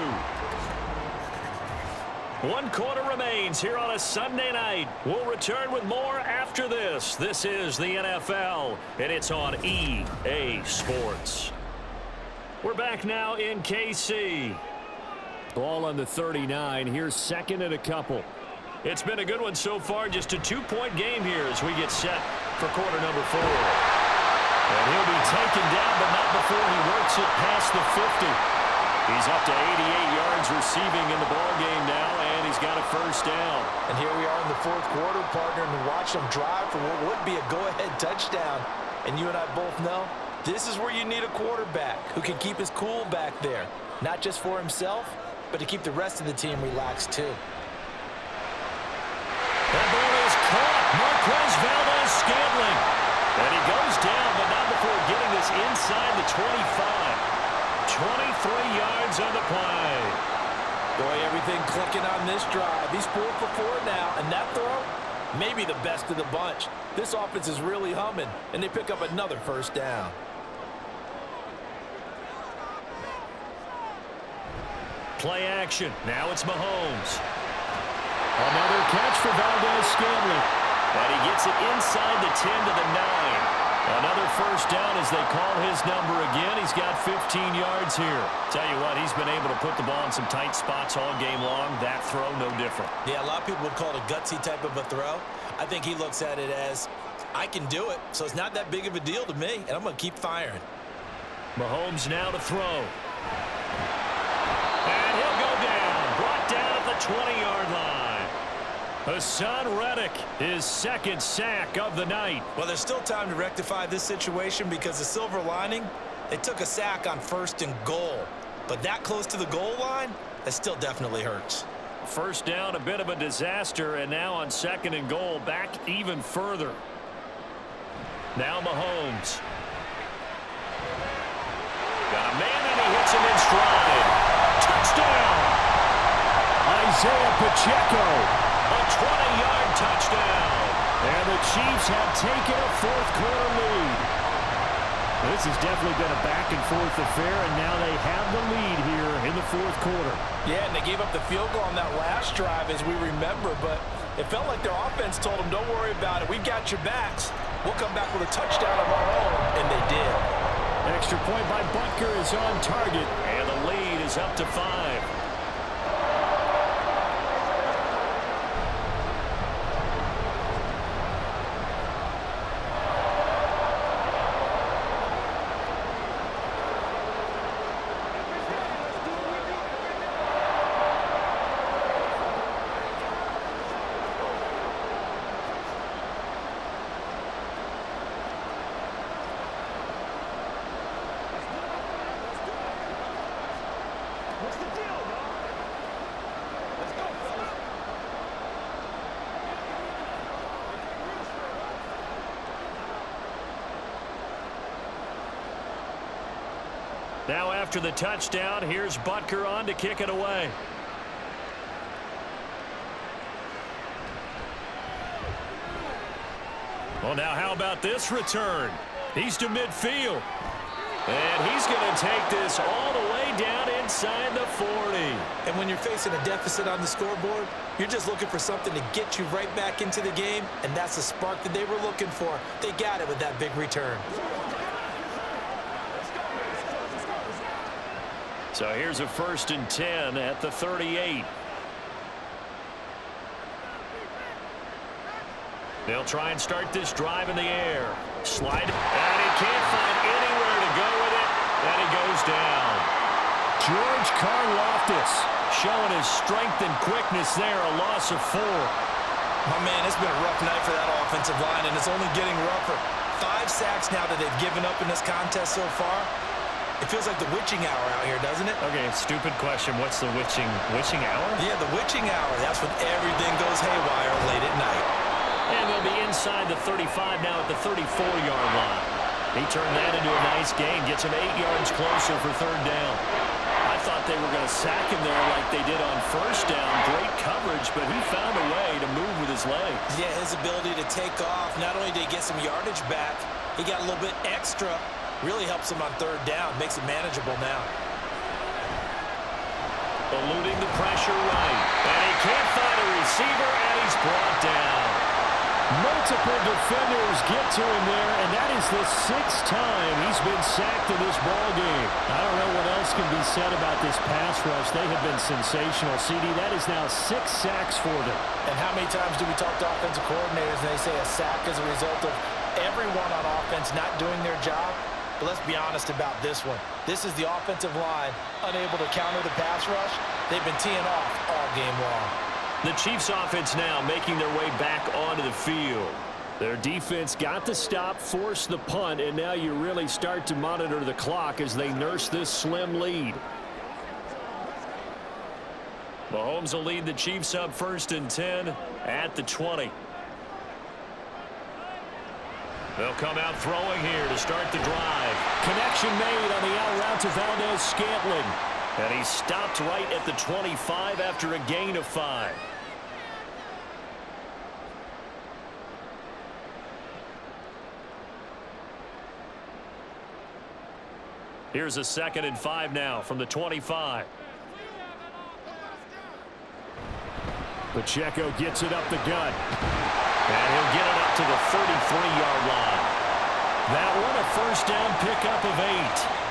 1 quarter remains here on a Sunday night. We'll return with more after this. This is the NFL, and it's on EA Sports. We're back now in KC. Ball on the 39. Here's 2nd and a couple. It's been a good one so far. Just a 2-point game here as we get set for quarter number 4. And he'll be taken down, but not before he works it past the 50. He's up to 88 yards receiving in the ball game now, and he's got a first down. And here we are in the 4th quarter, partner, and watch them drive for what would be a go-ahead touchdown. And you and I both know this is where you need a quarterback who can keep his cool back there, not just for himself, but to keep the rest of the team relaxed too. That ball is caught. Marquez Valdes-Scantling. And he goes down, but not before getting this inside the 25. 23 yards on the play. Boy, everything clicking on this drive. He's 4 for 4 now, and that throw, maybe the best of the bunch. This offense is really humming, and they pick up another first down. Play action. Now it's Mahomes. Another catch for Valdes-Scantling. And he gets it inside the 10 to the 9. Another first down as they call his number again. He's got 15 yards here. Tell you what, he's been able to put the ball in some tight spots all game long. That throw, no different. Yeah, a lot of people would call it a gutsy type of a throw. I think he looks at it as, I can do it, so it's not that big of a deal to me, and I'm going to keep firing. Mahomes now to throw. And he'll go down. Brought down at the 20-yard line. Hassan Reddick, his 2nd sack of the night. Well, there's still time to rectify this situation because the silver lining, they took a sack on 1st and goal. But that close to the goal line, that still definitely hurts. First down, a bit of a disaster, and now on 2nd and goal, back even further. Now Mahomes. Got a man, and he hits him in stride. Touchdown! Isaiah Pacheco. A 20-yard touchdown. And the Chiefs have taken a 4th quarter lead. This has definitely been a back-and-forth affair, and now they have the lead here in the 4th quarter. Yeah, and they gave up the field goal on that last drive, as we remember, but it felt like their offense told them, don't worry about it. We've got your backs. We'll come back with a touchdown of our own, and they did. Extra point by Butker is on target. And the lead is up to 5. Now after the touchdown, here's Butker on to kick it away. Well, now how about this return? He's to midfield. And he's going to take this all the way down inside the 40. And when you're facing a deficit on the scoreboard, you're just looking for something to get you right back into the game, and that's the spark that they were looking for. They got it with that big return. So here's a 1st and 10 at the 38. They'll try and start this drive in the air. Slide, and he can't find anywhere to go with it, and he goes down. George Karlaftis showing his strength and quickness there, a loss of 4. My man, it's been a rough night for that offensive line, and it's only getting rougher. 5 sacks now that they've given up in this contest so far. It feels like the witching hour out here, doesn't it? Okay, stupid question. What's the witching hour? Yeah, the witching hour. That's when everything goes haywire late at night. And they'll be inside the 35 now at the 34-yard line. He turned that into a nice gain, gets him 8 yards closer for 3rd down. I thought they were going to sack him there like they did on 1st down. Great coverage, but he found a way to move with his legs. Yeah, his ability to take off, not only did he get some yardage back, he got a little bit extra. Really helps him on 3rd down, makes it manageable now. Eluding the pressure right. And he can't find a receiver, and he's brought down. Multiple defenders get to him there, and that is the 6th time he's been sacked in this ball game. I don't know what else can be said about this pass rush. They have been sensational. CD, that is now 6 sacks for them. And how many times do we talk to offensive coordinators and they say a sack is a result of everyone on offense not doing their job? But let's be honest about this one. This is the offensive line unable to counter the pass rush. They've been teeing off all game long. The Chiefs offense now making their way back onto the field. Their defense got the stop, forced the punt, and now you really start to monitor the clock as they nurse this slim lead. Mahomes will lead the Chiefs up 1st and 10 at the 20. They'll come out throwing here to start the drive. Connection made on the out route to Valdez-Scantling. And he's stopped right at the 25 after a gain of 5. Here's a 2nd and 5 now from the 25. Pacheco gets it up the gut. And he'll get it up to the 33-yard line. That one a 1st down pickup of 8.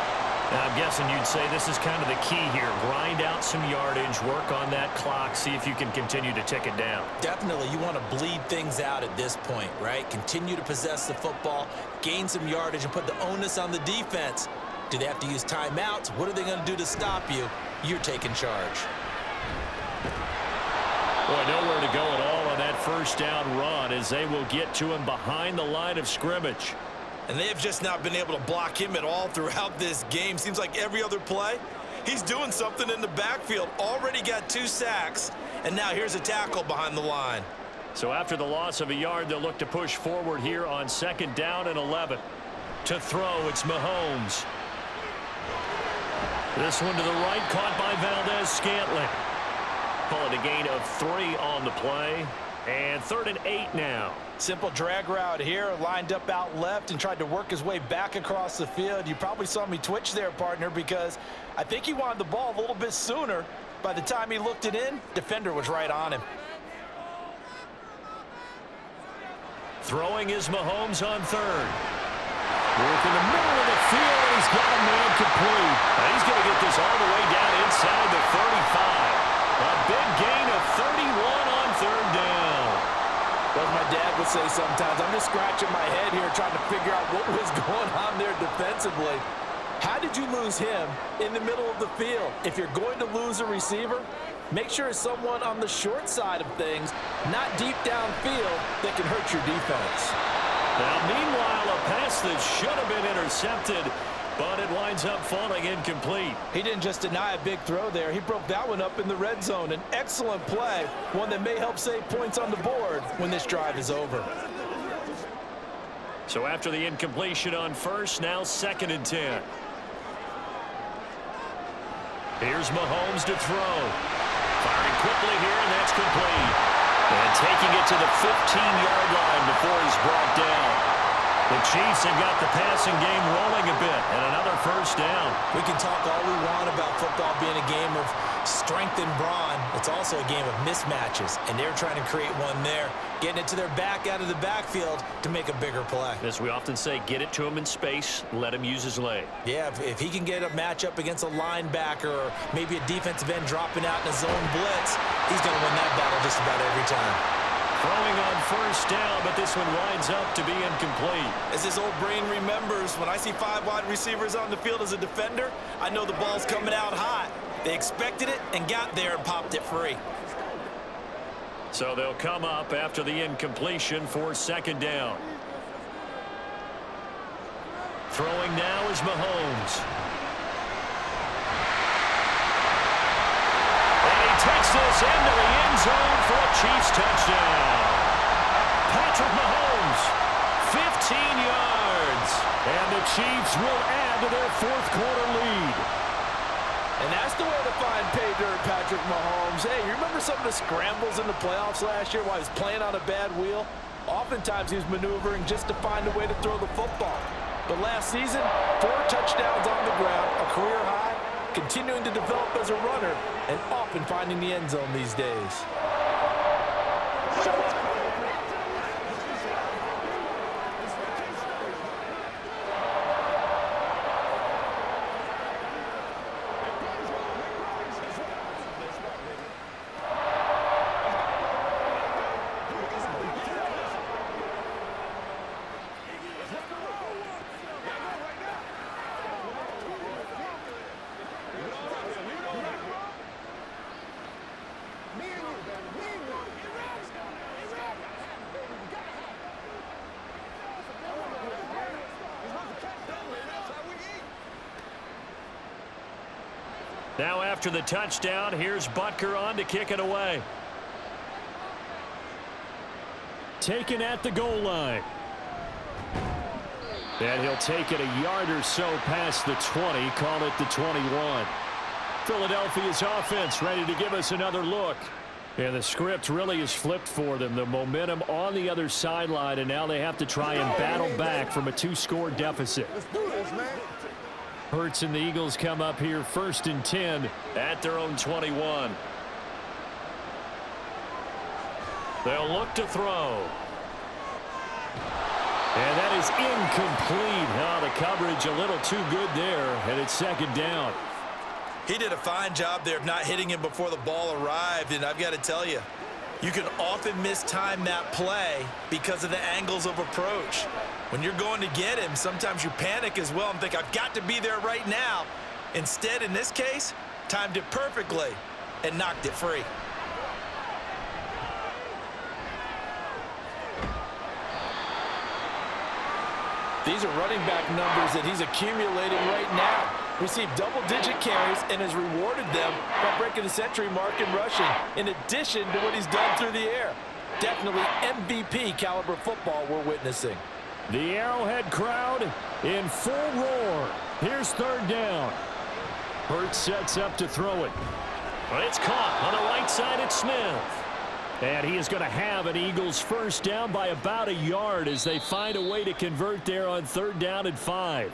Now, I'm guessing you'd say this is kind of the key here. Grind out some yardage, work on that clock, see if you can continue to tick it down. Definitely. You want to bleed things out at this point, right? Continue to possess the football, gain some yardage, and put the onus on the defense. Do they have to use timeouts? What are they going to do to stop you? You're taking charge. Boy, nowhere to go at all on that 1st down run as they will get to him behind the line of scrimmage. And they have just not been able to block him at all throughout this game. Seems like every other play, he's doing something in the backfield. Already got 2 sacks, and now here's a tackle behind the line. So after the loss of a yard, they'll look to push forward here on 2nd down and 11. To throw, it's Mahomes. This one to the right, caught by Valdez-Scantling. Call it a gain of 3 on the play. And 3rd and 8 now. Simple drag route here, lined up out left and tried to work his way back across the field. You probably saw me twitch there, partner, because I think he wanted the ball a little bit sooner. By the time he looked it in, defender was right on him. Throwing is Mahomes on 3rd. Work in the middle of the field, and he's got a man complete. And he's going to get this all the way down inside the 35. A big gain of 31 on 3rd down. Well, as my dad would say sometimes, I'm just scratching my head here trying to figure out what was going on there defensively. How did you lose him in the middle of the field? If you're going to lose a receiver, make sure it's someone on the short side of things, not deep downfield, that can hurt your defense. Now, meanwhile, a pass that should have been intercepted, but it winds up falling incomplete. He didn't just deny a big throw there. He broke that one up in the red zone. An excellent play, one that may help save points on the board when this drive is over. So after the incompletion on 1st, now 2nd and 10. Here's Mahomes to throw. Firing quickly here, and that's complete. And taking it to the 15-yard line before he's brought down. The Chiefs have got the passing game rolling a bit, and another first down. We can talk all we want about football being a game of strength and brawn. It's also a game of mismatches, and they're trying to create one there, getting it to their back out of the backfield to make a bigger play. As we often say, get it to him in space, let him use his leg. Yeah, if he can get a matchup against a linebacker or maybe a defensive end dropping out in a zone blitz, he's going to win that battle just about every time. Throwing on first down, but this one winds up to be incomplete. As his old brain remembers, when I see 5 wide receivers on the field as a defender, I know the ball's coming out hot. They expected it and got there and popped it free. So they'll come up after the incompletion for second down. Throwing now is Mahomes. Takes this into the end zone for a Chiefs touchdown. Patrick Mahomes, 15 yards. And the Chiefs will add to their fourth quarter lead. And that's the way to find pay dirt, Patrick Mahomes. Hey, you remember some of the scrambles in the playoffs last year while he was playing on a bad wheel? Oftentimes he was maneuvering just to find a way to throw the football. But last season, 4 touchdowns on the ground, a career high, continuing to develop as a runner, and often finding the end zone these days. Now after the touchdown, here's Butker on to kick it away. Taken at the goal line. And he'll take it a yard or so past the 20, call it the 21. Philadelphia's offense ready to give us another look. And the script really is flipped for them. The momentum on the other sideline, and now they have to try and battle back from a 2-score deficit. Let's do this, man. Hurts and the Eagles come up here 1st and 10 at their own 21. They'll look to throw. And that is incomplete. Oh, the coverage a little too good there, and it's second down. He did a fine job there of not hitting him before the ball arrived, and I've got to tell you, you can often mistime that play because of the angles of approach. When you're going to get him, sometimes you panic as well and think, I've got to be there right now. Instead, in this case, timed it perfectly and knocked it free. These are running back numbers that he's accumulating right now. Received double-digit carries and has rewarded them by breaking the century mark in rushing, in addition to what he's done through the air. Definitely MVP caliber football we're witnessing. The Arrowhead crowd in full roar. Here's third down. Hurts sets up to throw it. It's caught on the right side at Smith. And he is going to have an Eagles first down by about a yard as they find a way to convert there on 3rd down and 5.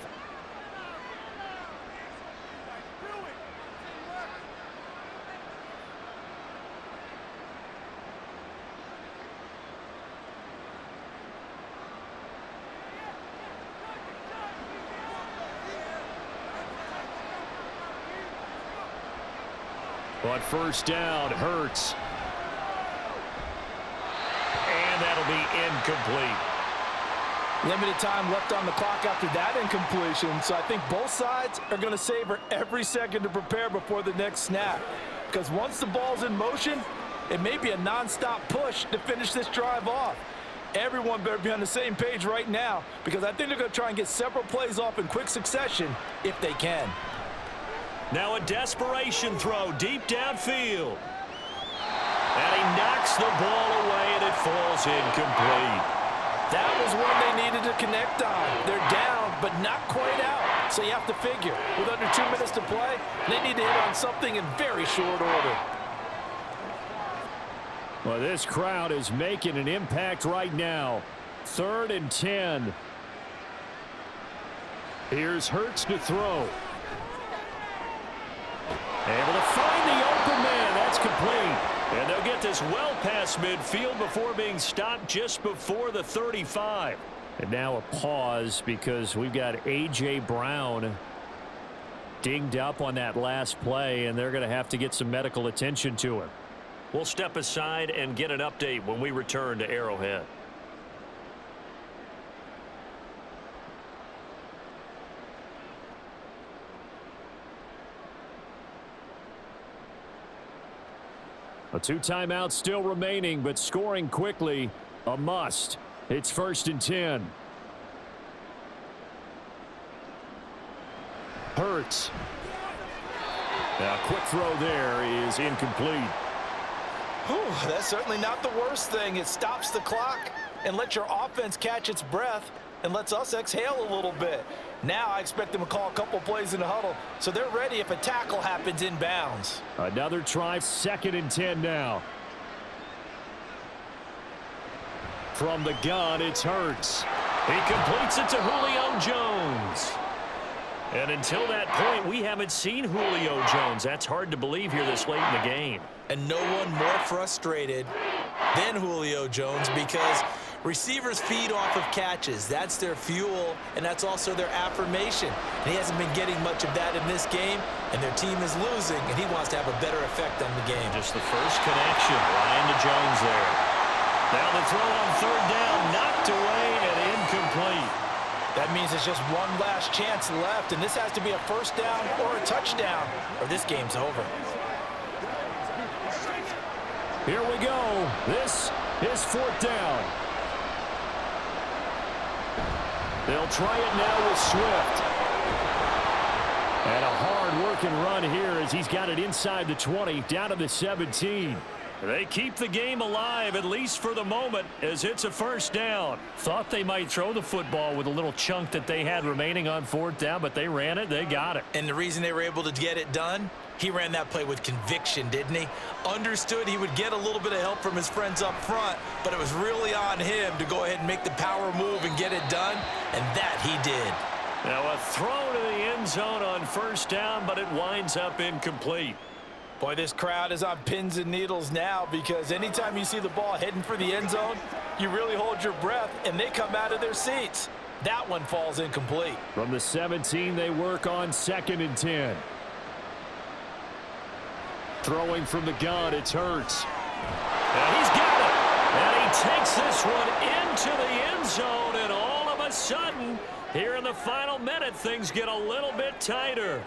On first down, Hurts. And that'll be incomplete. Limited time left on the clock after that incompletion, so I think both sides are going to savor every second to prepare before the next snap. Because once the ball's in motion, it may be a nonstop push to finish this drive off. Everyone better be on the same page right now, because I think they're going to try and get several plays off in quick succession if they can. Now a desperation throw deep downfield. And he knocks the ball away, and it falls incomplete. That was one they needed to connect on. They're down, but not quite out. So you have to figure, with under 2 minutes to play, they need to hit on something in very short order. Well, this crowd is making an impact right now. 3rd and 10. Here's Hurts to throw. Able to find the open man. That's complete. And they'll get this well past midfield before being stopped just before the 35. And now a pause because we've got A.J. Brown dinged up on that last play, and they're going to have to get some medical attention to him. We'll step aside and get an update when we return to Arrowhead. A 2 timeouts still remaining, but scoring quickly, a must. It's 1st and 10. Hurts. Now, quick throw there is incomplete. Whew, that's certainly not the worst thing. It stops the clock and lets your offense catch its breath and lets us exhale a little bit. Now I expect them to call a couple plays in the huddle, so they're ready if a tackle happens inbounds. Another try, 2nd and 10 now. From the gun, it's Hurts. He completes it to Julio Jones. And until that point, we haven't seen Julio Jones. That's hard to believe here this late in the game. And no one more frustrated than Julio Jones because receivers feed off of catches. That's their fuel, and that's also their affirmation. And he hasn't been getting much of that in this game, and their team is losing, and he wants to have a better effect on the game. Just the first connection, Ryan to Jones there. Now the throw on 3rd down, knocked away and incomplete. That means it's just one last chance left, and this has to be a 1st down or a touchdown, or this game's over. Here we go. This is 4th down. They'll try it now with Swift. And a hard-working run here as he's got it inside the 20, down to the 17. They keep the game alive, at least for the moment, as it's a 1st down. Thought they might throw the football with a little chunk that they had remaining on 4th down, but they ran it, they got it. And the reason they were able to get it done, he ran that play with conviction, didn't he? Understood he would get a little bit of help from his friends up front, but it was really on him to go ahead and make the power move and get it done, and that he did. Now a throw to the end zone on 1st down, but it winds up incomplete. Boy, this crowd is on pins and needles now because anytime you see the ball heading for the end zone, you really hold your breath, and they come out of their seats. That one falls incomplete. From the 17, they work on 2nd and 10. Throwing from the gun, it's Hurts. And he's got it. And he takes this one into the end zone, and all of a sudden, here in the final minute, things get a little bit tighter.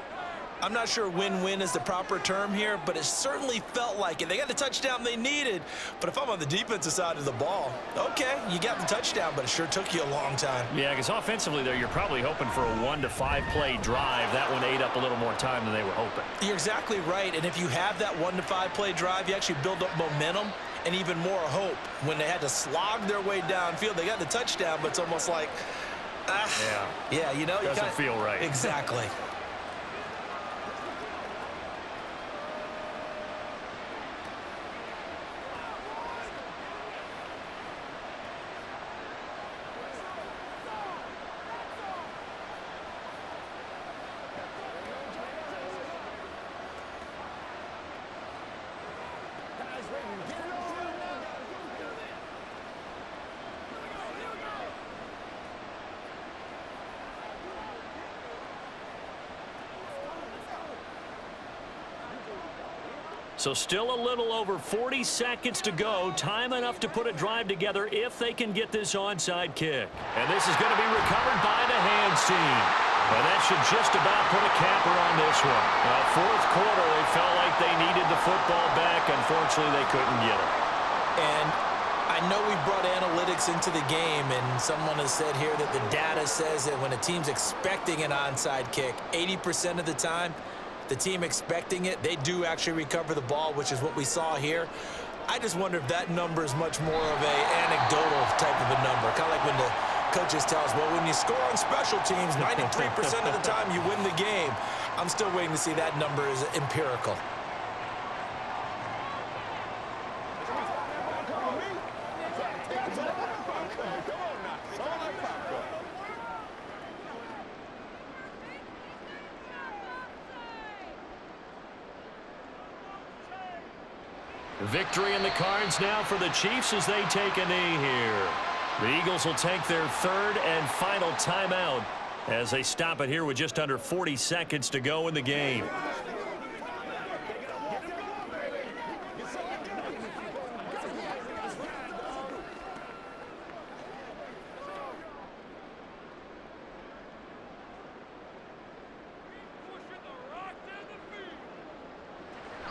I'm not sure win-win is the proper term here, but it certainly felt like it. They got the touchdown they needed, but if I'm on the defensive side of the ball, okay, you got the touchdown, but it sure took you a long time. Yeah, because offensively there, you're probably hoping for a 1 to 5 play drive. That one ate up a little more time than they were hoping. You're exactly right, and if you have that 1 to 5 play drive, you actually build up momentum and even more hope. When they had to slog their way downfield, they got the touchdown, but it's almost like, yeah, you know, doesn't feel right. Exactly. So still a little over 40 seconds to go. Time enough to put a drive together if they can get this onside kick. And this is going to be recovered by the hands team. And that should just about put a capper on this one. Now, 4th quarter, they felt like they needed the football back. Unfortunately, they couldn't get it. And I know we brought analytics into the game, and someone has said here that the data says that when a team's expecting an onside kick, 80% of the time, the team expecting it, they do actually recover the ball, which is what we saw here. I just wonder if that number is much more of a anecdotal type of a number, kind of like when the Coaches tell us, well, when you score on special teams, 93% of the time you win the game. I'm still waiting to see that number is empirical. Victory in the cards now for the Chiefs as they take a knee here. The Eagles will take their third and final timeout as they stop it here with just under 40 seconds to go in the game.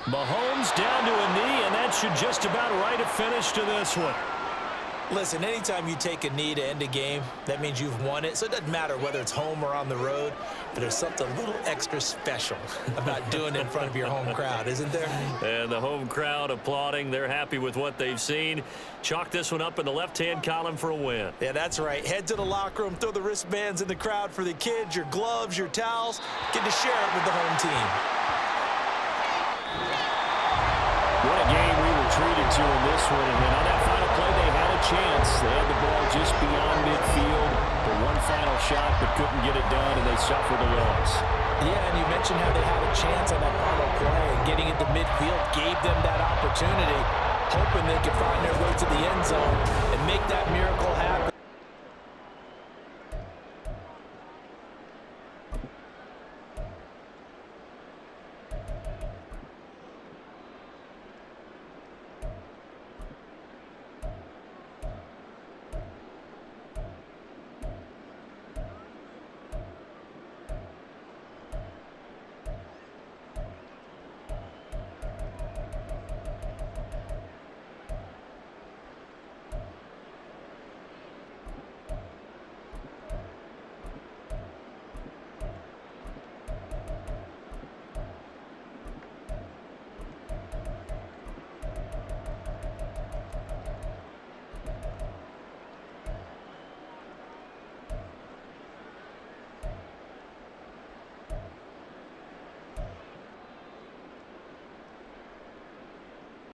Mahomes down to a knee, and that should just about write a finish to this one. Listen, anytime you take a knee to end a game, that means you've won it. So it doesn't matter whether it's home or on the road, but there's something a little extra special about doing it in front of your home crowd, isn't there? And the home crowd applauding. They're happy with what they've seen. Chalk this one up in the left-hand column for a win. Yeah, that's right. Head to the locker room, throw the wristbands in the crowd for the kids, your gloves, your towels. Get to share it with the home team. What a game we were treated to in this one. And on that final play, they had a chance. They had the ball just beyond midfield for one final shot, but couldn't get it done, and they suffered a loss. Yeah, and you mentioned how they had a chance on that final play, and getting into midfield gave them that opportunity, hoping they could find their way to the end zone and make that miracle happen.